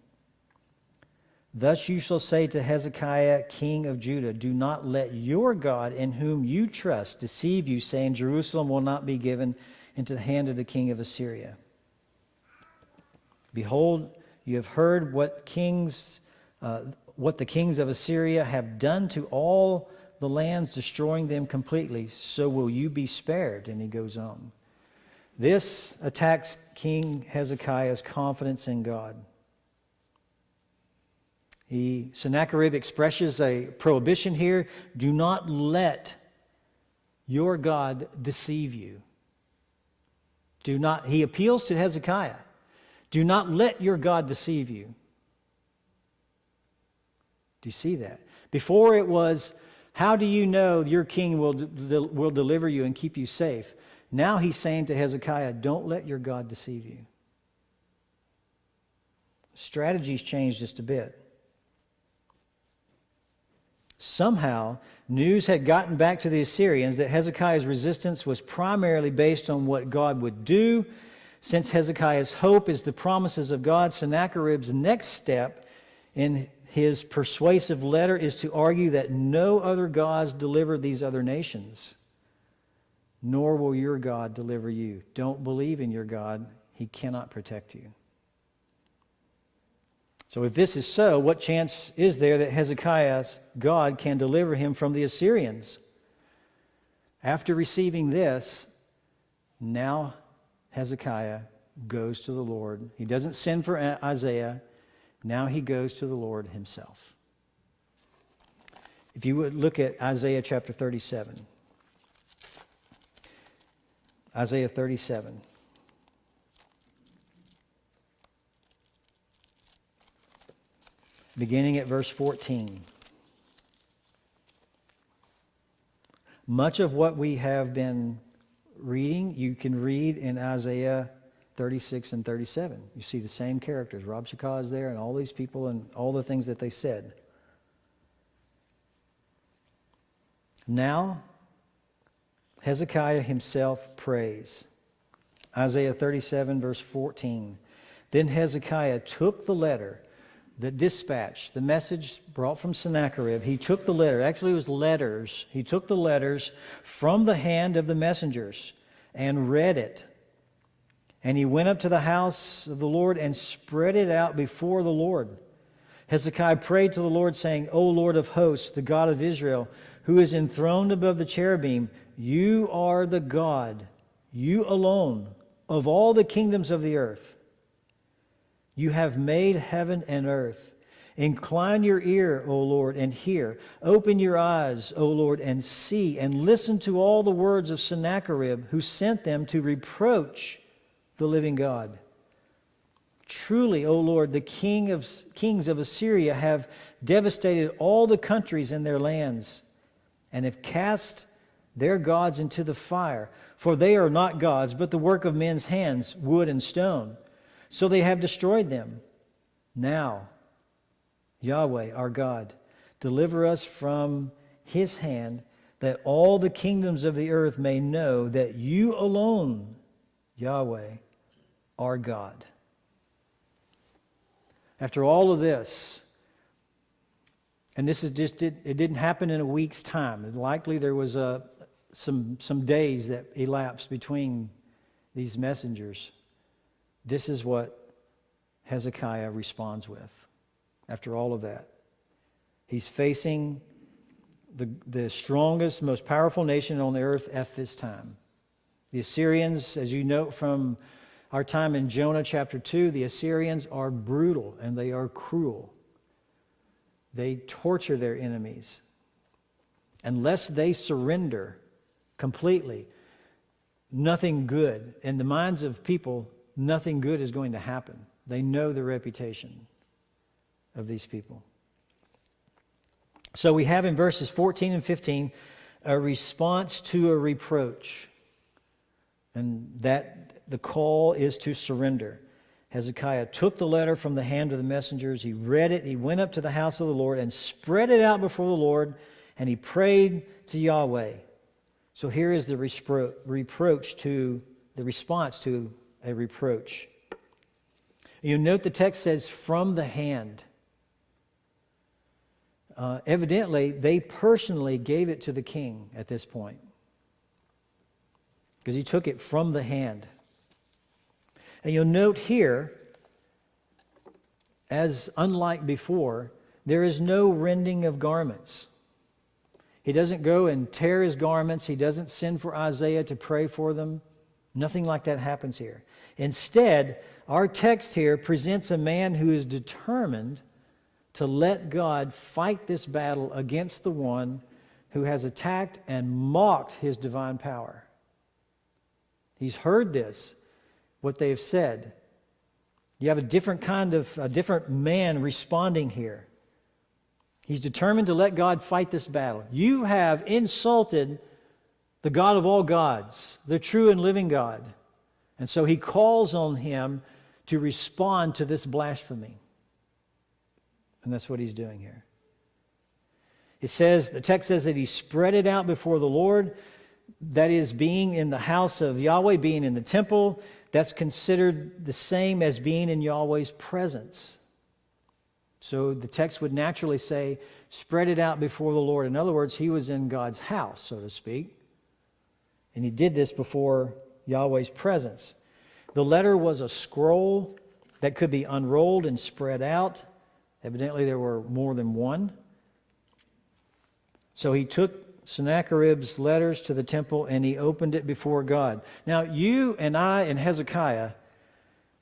Thus you shall say to Hezekiah, king of Judah, do not let your God in whom you trust deceive you, saying, Jerusalem will not be given into the hand of the king of Assyria. Behold, you have heard what the kings of Assyria have done to all the lands, destroying them completely. So will you be spared. And he goes on. This attacks King Hezekiah's confidence in God. Sennacherib expresses a prohibition here. Do not let your God deceive you. He appeals to Hezekiah. Do not let your God deceive you. Do you see that? Before it was, how do you know your king will deliver you and keep you safe? Now he's saying to Hezekiah, don't let your God deceive you. Strategy's changed just a bit. Somehow, news had gotten back to the Assyrians that Hezekiah's resistance was primarily based on what God would do. Since Hezekiah's hope is the promises of God, Sennacherib's next step in his persuasive letter is to argue that no other gods deliver these other nations, nor will your God deliver you. Don't believe in your God. He cannot protect you. So if this is so, what chance is there that Hezekiah's God can deliver him from the Assyrians? After receiving this, now Hezekiah goes to the Lord. He doesn't send for Isaiah. Now he goes to the Lord himself. If you would look at Isaiah chapter 37. Isaiah 37. Beginning at verse 14. Much of what we have been reading, you can read in Isaiah 36 and 37. You see the same characters. Rob Shakah is there and all these people and all the things that they said. Now, Hezekiah himself prays. Isaiah 37 verse 14. Then Hezekiah took the letter, the dispatch, the message brought from Sennacherib. He took the letter. Actually, it was letters. He took the letters from the hand of the messengers and read it. And he went up to the house of the Lord and spread it out before the Lord. Hezekiah prayed to the Lord, saying, O Lord of hosts, the God of Israel, who is enthroned above the cherubim, you are the God, you alone, of all the kingdoms of the earth. You have made heaven and earth. Incline your ear, O Lord, and hear. Open your eyes, O Lord, and see, and listen to all the words of Sennacherib, who sent them to reproach the living God. Truly, O Lord, the kings of Assyria have devastated all the countries and their lands, and have cast their gods into the fire. For they are not gods, but the work of men's hands, wood and stone. So they have destroyed them. Now, Yahweh, our God, deliver us from his hand, that all the kingdoms of the earth may know that you alone, Yahweh, are God. After all of this, and this is just it didn't happen in a week's time. Likely there was some days that elapsed between these messengers. This is what Hezekiah responds with after all of that. He's facing the strongest, most powerful nation on the earth at this time. The Assyrians, as you note from our time in Jonah chapter 2, the Assyrians are brutal and they are cruel. They torture their enemies. Unless they surrender completely, nothing good, in the minds of people, nothing good is going to happen. They know the reputation of these people. So we have in verses 14 and 15 a response to a reproach. And that the call is to surrender. Hezekiah took the letter from the hand of the messengers. He read it. He went up to the house of the Lord and spread it out before the Lord. And he prayed to Yahweh. So here is the reproach to the response to a reproach. You note the text says, from the hand. Evidently, they personally gave it to the king at this point, because he took it from the hand. And you'll note here, as unlike before, there is no rending of garments. He doesn't go and tear his garments. He doesn't send for Isaiah to pray for them. Nothing like that happens here. Instead, our text here presents a man who is determined to let God fight this battle against the one who has attacked and mocked his divine power. He's heard this, what they have said. You have a different man responding here. He's determined to let God fight this battle. You have insulted the God of all gods, the true and living God. And so he calls on him to respond to this blasphemy. And that's what he's doing here. The text says that he spread it out before the Lord. That is, being in the house of Yahweh, being in the temple, that's considered the same as being in Yahweh's presence. So the text would naturally say, spread it out before the Lord. In other words, he was in God's house, so to speak. And he did this before Yahweh's presence. The letter was a scroll that could be unrolled and spread out. Evidently, there were more than one. So he took Sennacherib's letters to the temple and he opened it before God. Now, you and I and Hezekiah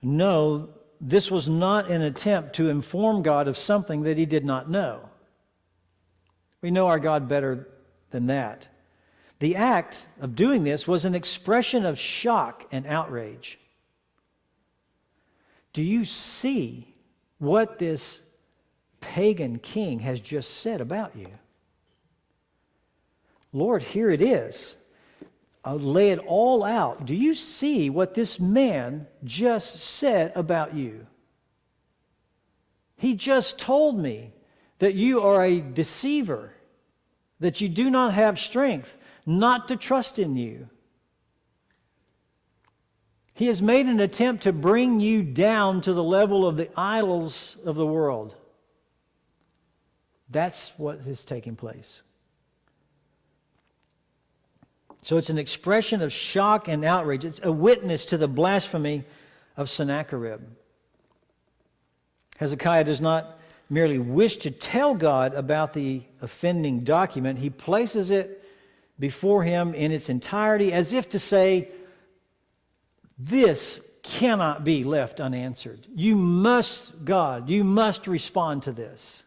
know this was not an attempt to inform God of something that he did not know. We know our God better than that. The act of doing this was an expression of shock and outrage. Do you see what this pagan king has just said about you? Lord, here it is. I'll lay it all out. Do you see what this man just said about you? He just told me that you are a deceiver, that you do not have strength, not to trust in you. He has made an attempt to bring you down to the level of the idols of the world. That's what is taking place. So it's an expression of shock and outrage. It's a witness to the blasphemy of Sennacherib. Hezekiah does not merely wish to tell God about the offending document. He places it before him in its entirety as if to say, this cannot be left unanswered. You must, God, you must respond to this.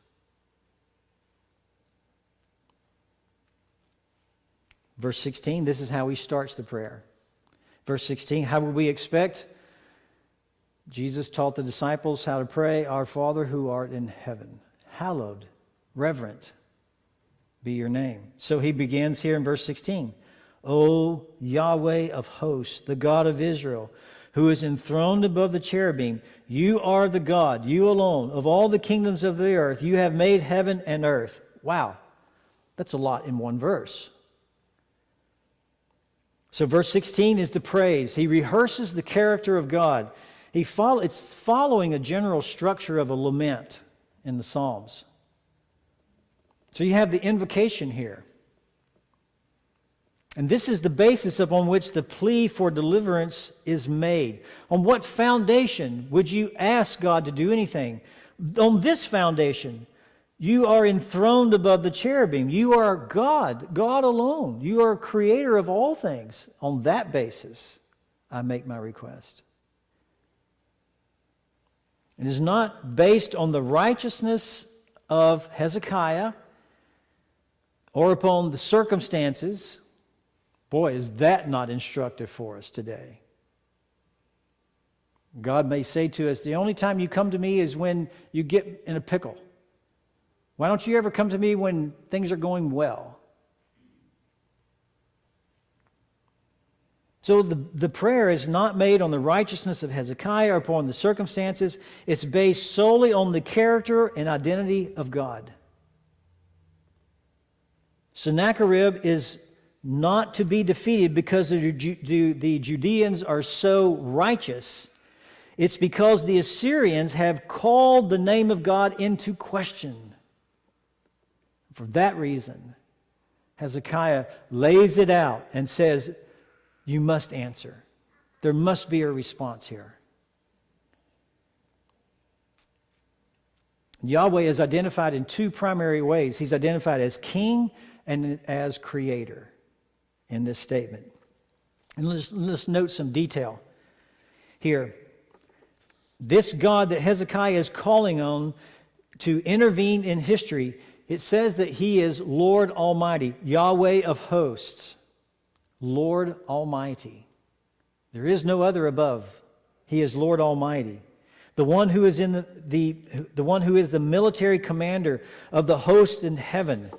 Verse 16, this is how he starts the prayer. Verse 16, how would we expect? Jesus taught the disciples how to pray, Our Father who art in heaven, hallowed, reverent be your name. So he begins here in verse 16. O Yahweh of hosts, the God of Israel, who is enthroned above the cherubim, you are the God, you alone, of all the kingdoms of the earth. You have made heaven and earth. Wow, that's a lot in one verse. So verse 16 is the praise. He rehearses the character of God. It's following a general structure of a lament in the Psalms. So you have the invocation here. And this is the basis upon which the plea for deliverance is made. On what foundation would you ask God to do anything? On this foundation, you are enthroned above the cherubim. You are God, God alone. You are creator of all things. On that basis, I make my request. It is not based on the righteousness of Hezekiah or upon the circumstances. Boy, is that not instructive for us today. God may say to us, the only time you come to me is when you get in a pickle. Why don't you ever come to me when things are going well? So the prayer is not made on the righteousness of Hezekiah or upon the circumstances. It's based solely on the character and identity of God. Sennacherib is not to be defeated because the Judeans are so righteous. It's because the Assyrians have called the name of God into question. For that reason, Hezekiah lays it out and says, you must answer. There must be a response here. Yahweh is identified in two primary ways. He's identified as king and as creator in this statement. And let's note some detail here. This God that Hezekiah is calling on to intervene in history, it says that he is Lord Almighty, Yahweh of hosts, Lord Almighty. There is no other above. He is Lord Almighty. The one who is the one who is the military commander of the host in heaven.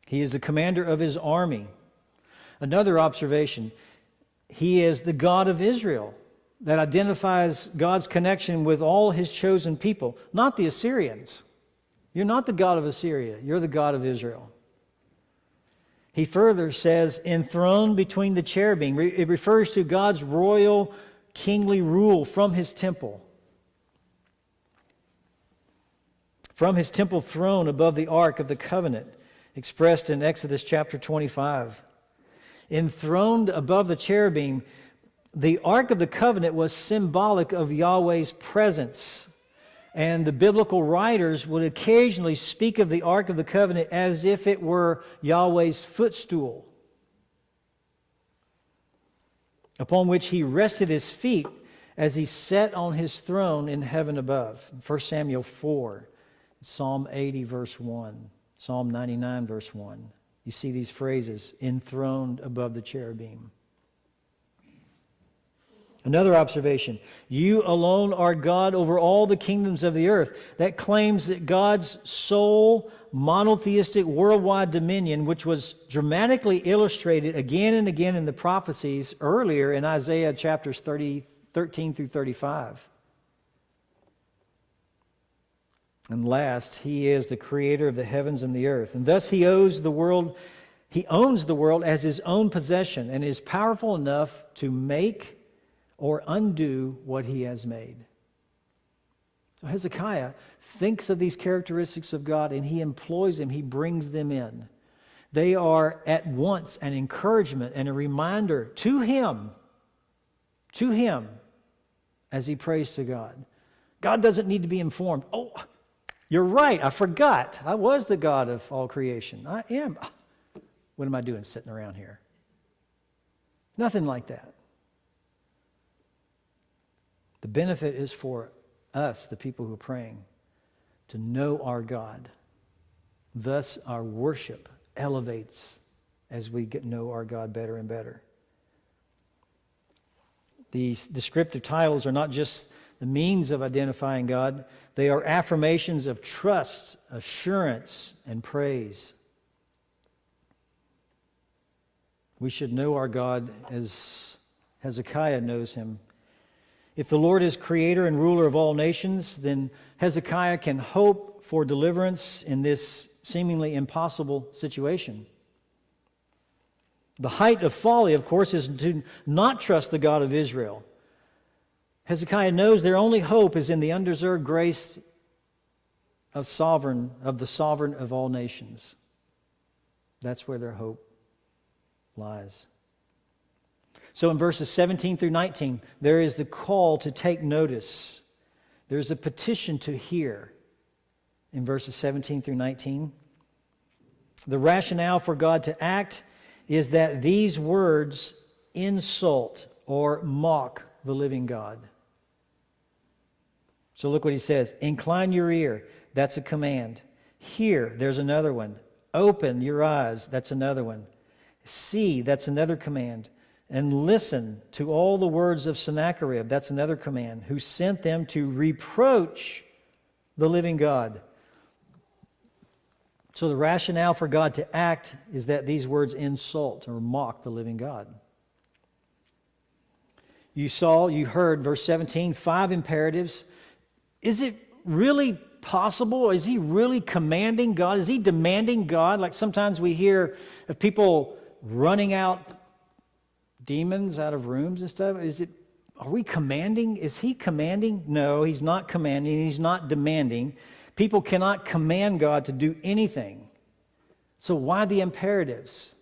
He is the commander of his army. Another observation, he is the God of Israel. That identifies God's connection with all his chosen people, not the Assyrians. You're not the God of Assyria. You're the God of Israel. He further says, enthroned between the cherubim. It refers to God's royal, kingly rule from his temple. From his temple throne above the Ark of the Covenant, expressed in Exodus chapter 25. Enthroned above the cherubim, the Ark of the Covenant was symbolic of Yahweh's presence. And the biblical writers would occasionally speak of the Ark of the Covenant as if it were Yahweh's footstool, upon which he rested his feet as he sat on his throne in heaven above. 1 Samuel 4, Psalm 80, verse 1, Psalm 99, verse 1. You see these phrases, enthroned above the cherubim. Another observation, you alone are God over all the kingdoms of the earth. That claims that God's sole monotheistic worldwide dominion, which was dramatically illustrated again and again in the prophecies earlier in Isaiah chapters 13 through 35. And last, he is the creator of the heavens and the earth. And thus he owes the world He owns the world as his own possession and is powerful enough to make or undo what he has made. So Hezekiah thinks of these characteristics of God and he employs them, he brings them in. They are at once an encouragement and a reminder to him as he prays to God. God doesn't need to be informed. Oh, you're right, I forgot. I was the God of all creation. I am. What am I doing sitting around here? Nothing like that. The benefit is for us, the people who are praying, to know our God. Thus, our worship elevates as we get to know our God better and better. These descriptive titles are not just the means of identifying God, they are affirmations of trust, assurance, and praise. We should know our God as Hezekiah knows him. If the Lord is creator and ruler of all nations, then Hezekiah can hope for deliverance in this seemingly impossible situation. The height of folly, of course, is to not trust the God of Israel. Hezekiah knows their only hope is in the undeserved grace of the sovereign of all nations. That's where their hope lies. So in verses 17 through 19, there is the call to take notice. There's a petition to hear in verses 17 through 19. The rationale for God to act is that these words insult or mock the living God. So look what he says. Incline your ear. That's a command. Hear. There's another one. Open your eyes. That's another one. See. That's another command. And listen to all the words of Sennacherib. That's another command. Who sent them to reproach the living God. So the rationale for God to act is that these words insult or mock the living God. You heard, verse 17, 5 imperatives. Is it really possible? Is he really commanding God? Is he demanding God? Like sometimes we hear of people running out demons out of rooms and stuff. Are we commanding? Is he commanding? No, he's not commanding. He's not demanding. People cannot command God to do anything. So why the imperatives?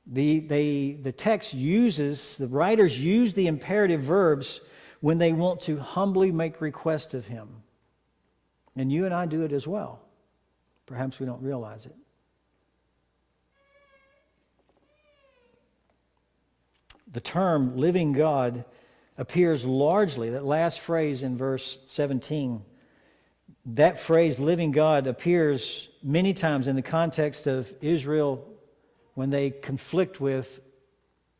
The text the writers use the imperative verbs when they want to humbly make request of him. And you and I do it as well. Perhaps we don't realize it. The term living God appears largely, that last phrase in verse 17, that phrase living God appears many times in the context of Israel when they conflict with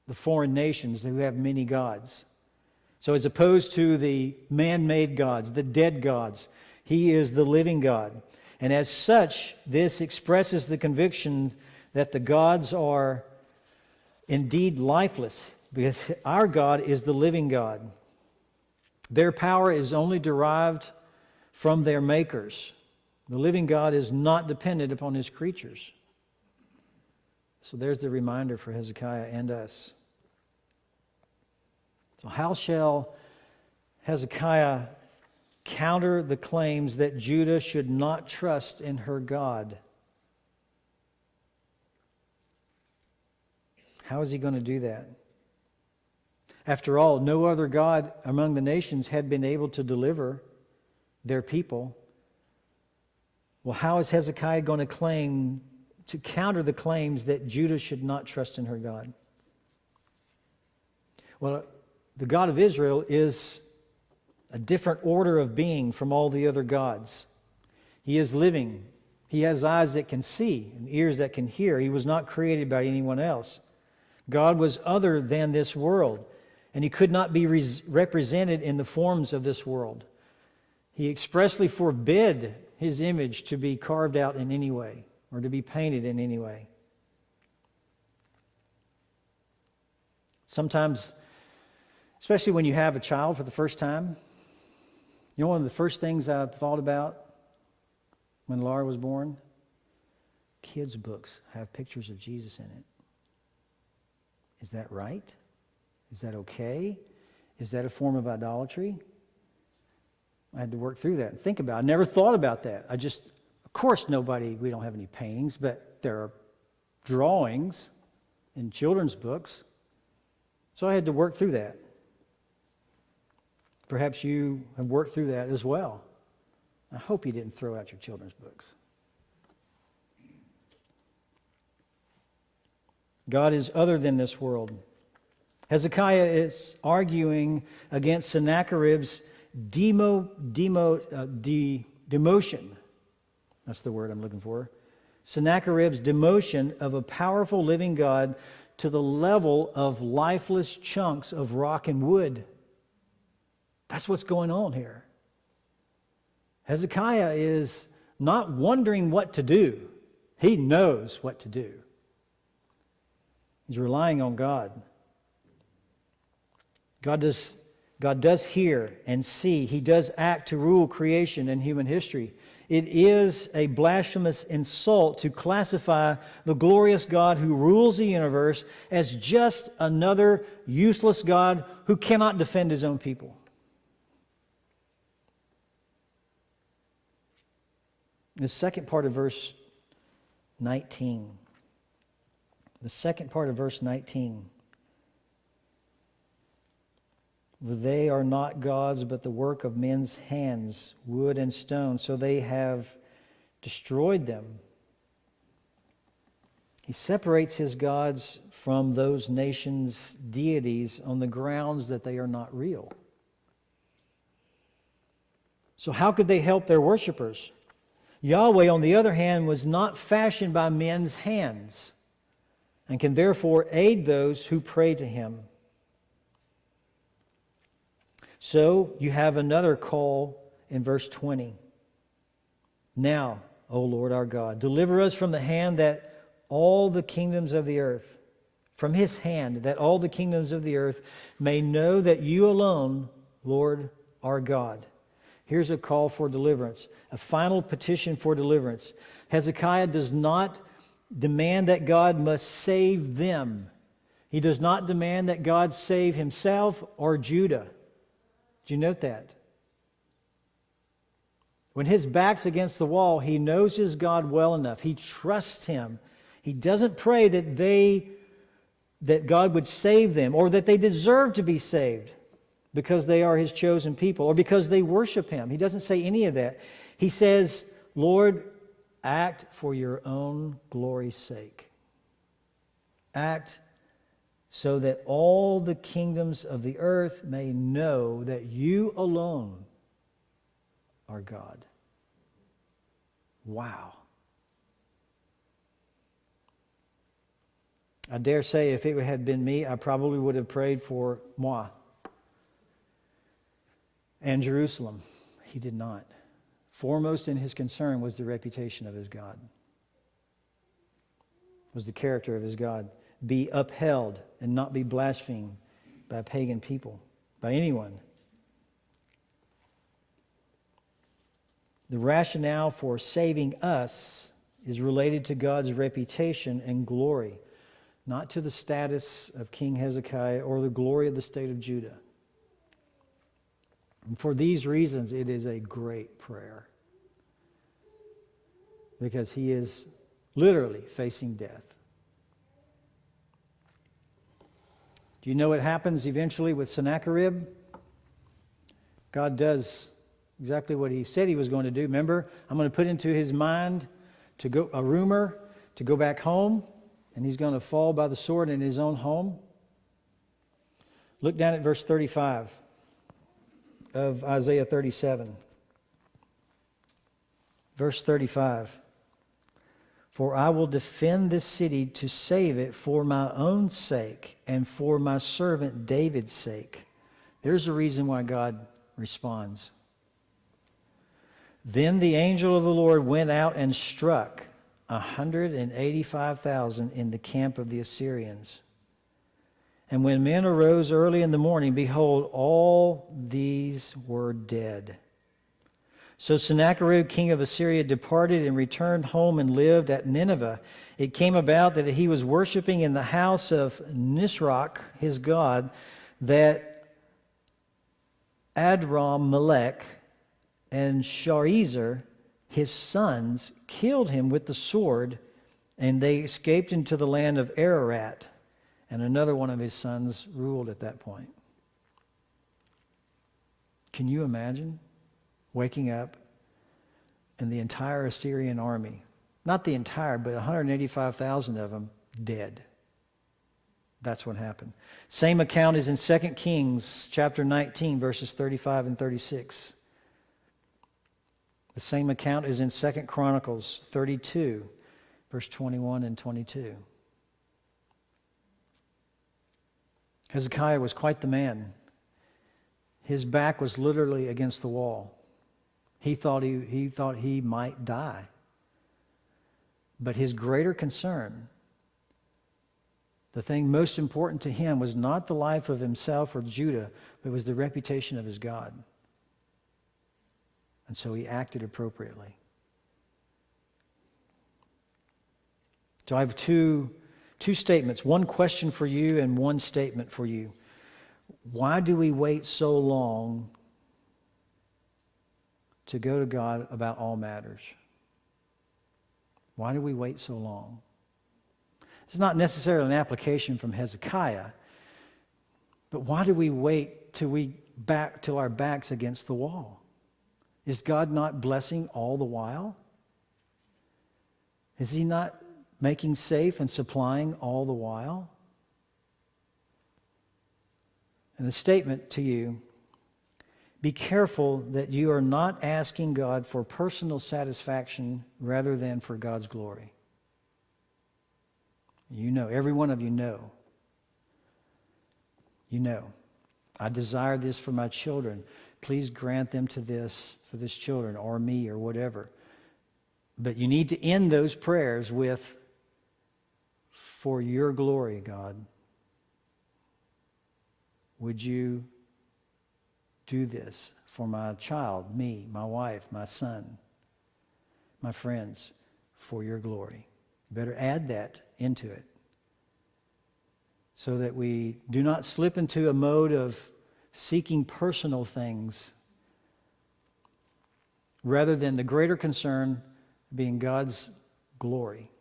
the foreign nations who have many gods. So as opposed to the man-made gods, the dead gods, he is the living God. And as such, this expresses the conviction that the gods are indeed lifeless, because our God is the living God. Their power is only derived from their makers. The living God is not dependent upon his creatures. So there's the reminder for Hezekiah and us. So how shall Hezekiah counter the claims that Judah should not trust in her God? How is he going to do that? After all, no other God among the nations had been able to deliver their people. Well, how is Hezekiah going to counter the claims that Judah should not trust in her God? Well, the God of Israel is a different order of being from all the other gods. He is living. He has eyes that can see and ears that can hear. He was not created by anyone else. God was other than this world, and he could not be represented in the forms of this world. He expressly forbid his image to be carved out in any way or to be painted in any way. Sometimes, especially when you have a child for the first time, you know one of the first things I thought about when Laura was born? kids' books have pictures of Jesus in it. Is that right? Is that okay? Is that a form of idolatry? I had to work through that and think about it. I never thought about that. Of course we don't have any paintings, but there are drawings in children's books. So I had to work through that. Perhaps you have worked through that as well. I hope you didn't throw out your children's books. God is other than this world. Hezekiah is arguing against Sennacherib's demotion. That's the word I'm looking for. Sennacherib's demotion of a powerful living God to the level of lifeless chunks of rock and wood. That's what's going on here. Hezekiah is not wondering what to do. He knows what to do. He's relying on God. God does hear and see. He does act to rule creation and human history. It is a blasphemous insult to classify the glorious God who rules the universe as just another useless God who cannot defend his own people. The second part of verse 19. The second part of verse 19. For they are not gods, but the work of men's hands, wood and stone. So they have destroyed them. He separates his gods from those nations' deities on the grounds that they are not real. So how could they help their worshipers? Yahweh, on the other hand, was not fashioned by men's hands and can therefore aid those who pray to him. So you have another call in verse 20. Now, O Lord our God, deliver us from the hand that all the kingdoms of the earth, from his hand, that all the kingdoms of the earth may know that you alone, Lord, are God. Here's a call for deliverance, a final petition for deliverance. Hezekiah does not demand that God must save them. He does not demand that God save himself or Judah. Do you note that? When his back's against the wall, he knows his God well enough. He trusts him. He doesn't pray that God would save them or that they deserve to be saved because they are his chosen people or because they worship him. He doesn't say any of that. He says, Lord, act for your own glory's sake. Act so that all the kingdoms of the earth may know that you alone are God. Wow. I dare say if it had been me, I probably would have prayed for moi and Jerusalem. He did not. Foremost in his concern was the reputation of his God, was the character of his God. Be upheld and not be blasphemed by pagan people, by anyone. The rationale for saving us is related to God's reputation and glory, not to the status of King Hezekiah or the glory of the state of Judah. And for these reasons, it is a great prayer, because he is literally facing death. Do you know what happens eventually with Sennacherib? God does exactly what he said he was going to do. Remember, I'm going to put into his mind a rumor to go back home, and he's going to fall by the sword in his own home. Look down at verse 35 of Isaiah 37. Verse 35. For I will defend this city to save it for my own sake and for my servant David's sake. There's a reason why God responds. Then the angel of the Lord went out and struck 185,000 in the camp of the Assyrians. And when men arose early in the morning, behold, all these were dead. So Sennacherib, king of Assyria, departed and returned home and lived at Nineveh. It came about that he was worshiping in the house of Nisroch, his god, that Adram-melech and Sharezer, his sons, killed him with the sword, and they escaped into the land of Ararat. And another one of his sons ruled at that point. Can you imagine waking up and the entire Assyrian army, not the entire, but 185,000 of them, dead? That's what happened. Same account is in 2 Kings chapter 19, verses 35 and 36. The same account is in 2 Chronicles 32, verse 21 and 22. Hezekiah was quite the man. His back was literally against the wall. He thought he might die. But his greater concern, the thing most important to him, was not the life of himself or Judah, but it was the reputation of his God. And so he acted appropriately. So I have two statements, one question for you and one statement for you. Why do we wait so long to go to God about all matters? Why do we wait so long? It's not necessarily an application from Hezekiah, but why do we wait till our back's against the wall? Is God not blessing all the while? Is he not making safe and supplying all the while? And the statement to you, be careful that you are not asking God for personal satisfaction rather than for God's glory. You know, every one of you know. You know, I desire this for my children. Please grant them to this, for this children, or me, or whatever. But you need to end those prayers with, for your glory, God. Would you do this for my child, me, my wife, my son, my friends, for your glory? You better add that into it so that we do not slip into a mode of seeking personal things rather than the greater concern being God's glory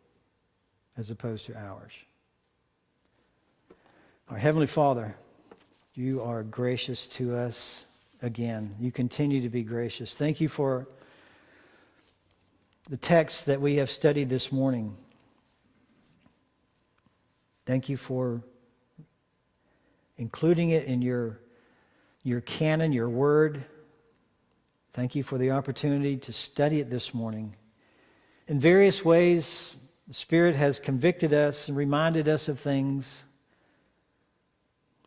as opposed to ours. Our Heavenly Father, you are gracious to us again. You continue to be gracious. Thank you for the text that we have studied this morning. Thank you for including it in your canon, your word. Thank you for the opportunity to study it this morning. In various ways, the Spirit has convicted us and reminded us of things,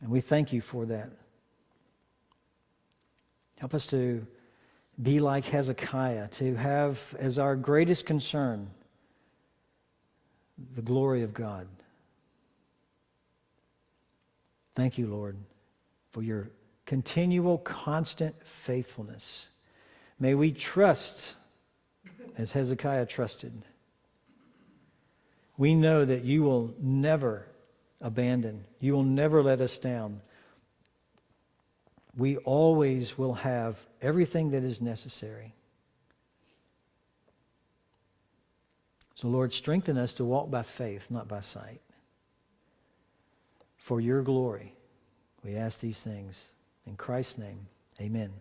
and we thank you for that. Help us to be like Hezekiah, to have as our greatest concern the glory of God. Thank you, Lord, for your continual, constant faithfulness. May we trust as Hezekiah trusted. We know that you will never abandon. You will never let us down. We always will have everything that is necessary. So, Lord, strengthen us to walk by faith, not by sight. For your glory, we ask these things. In Christ's name, amen.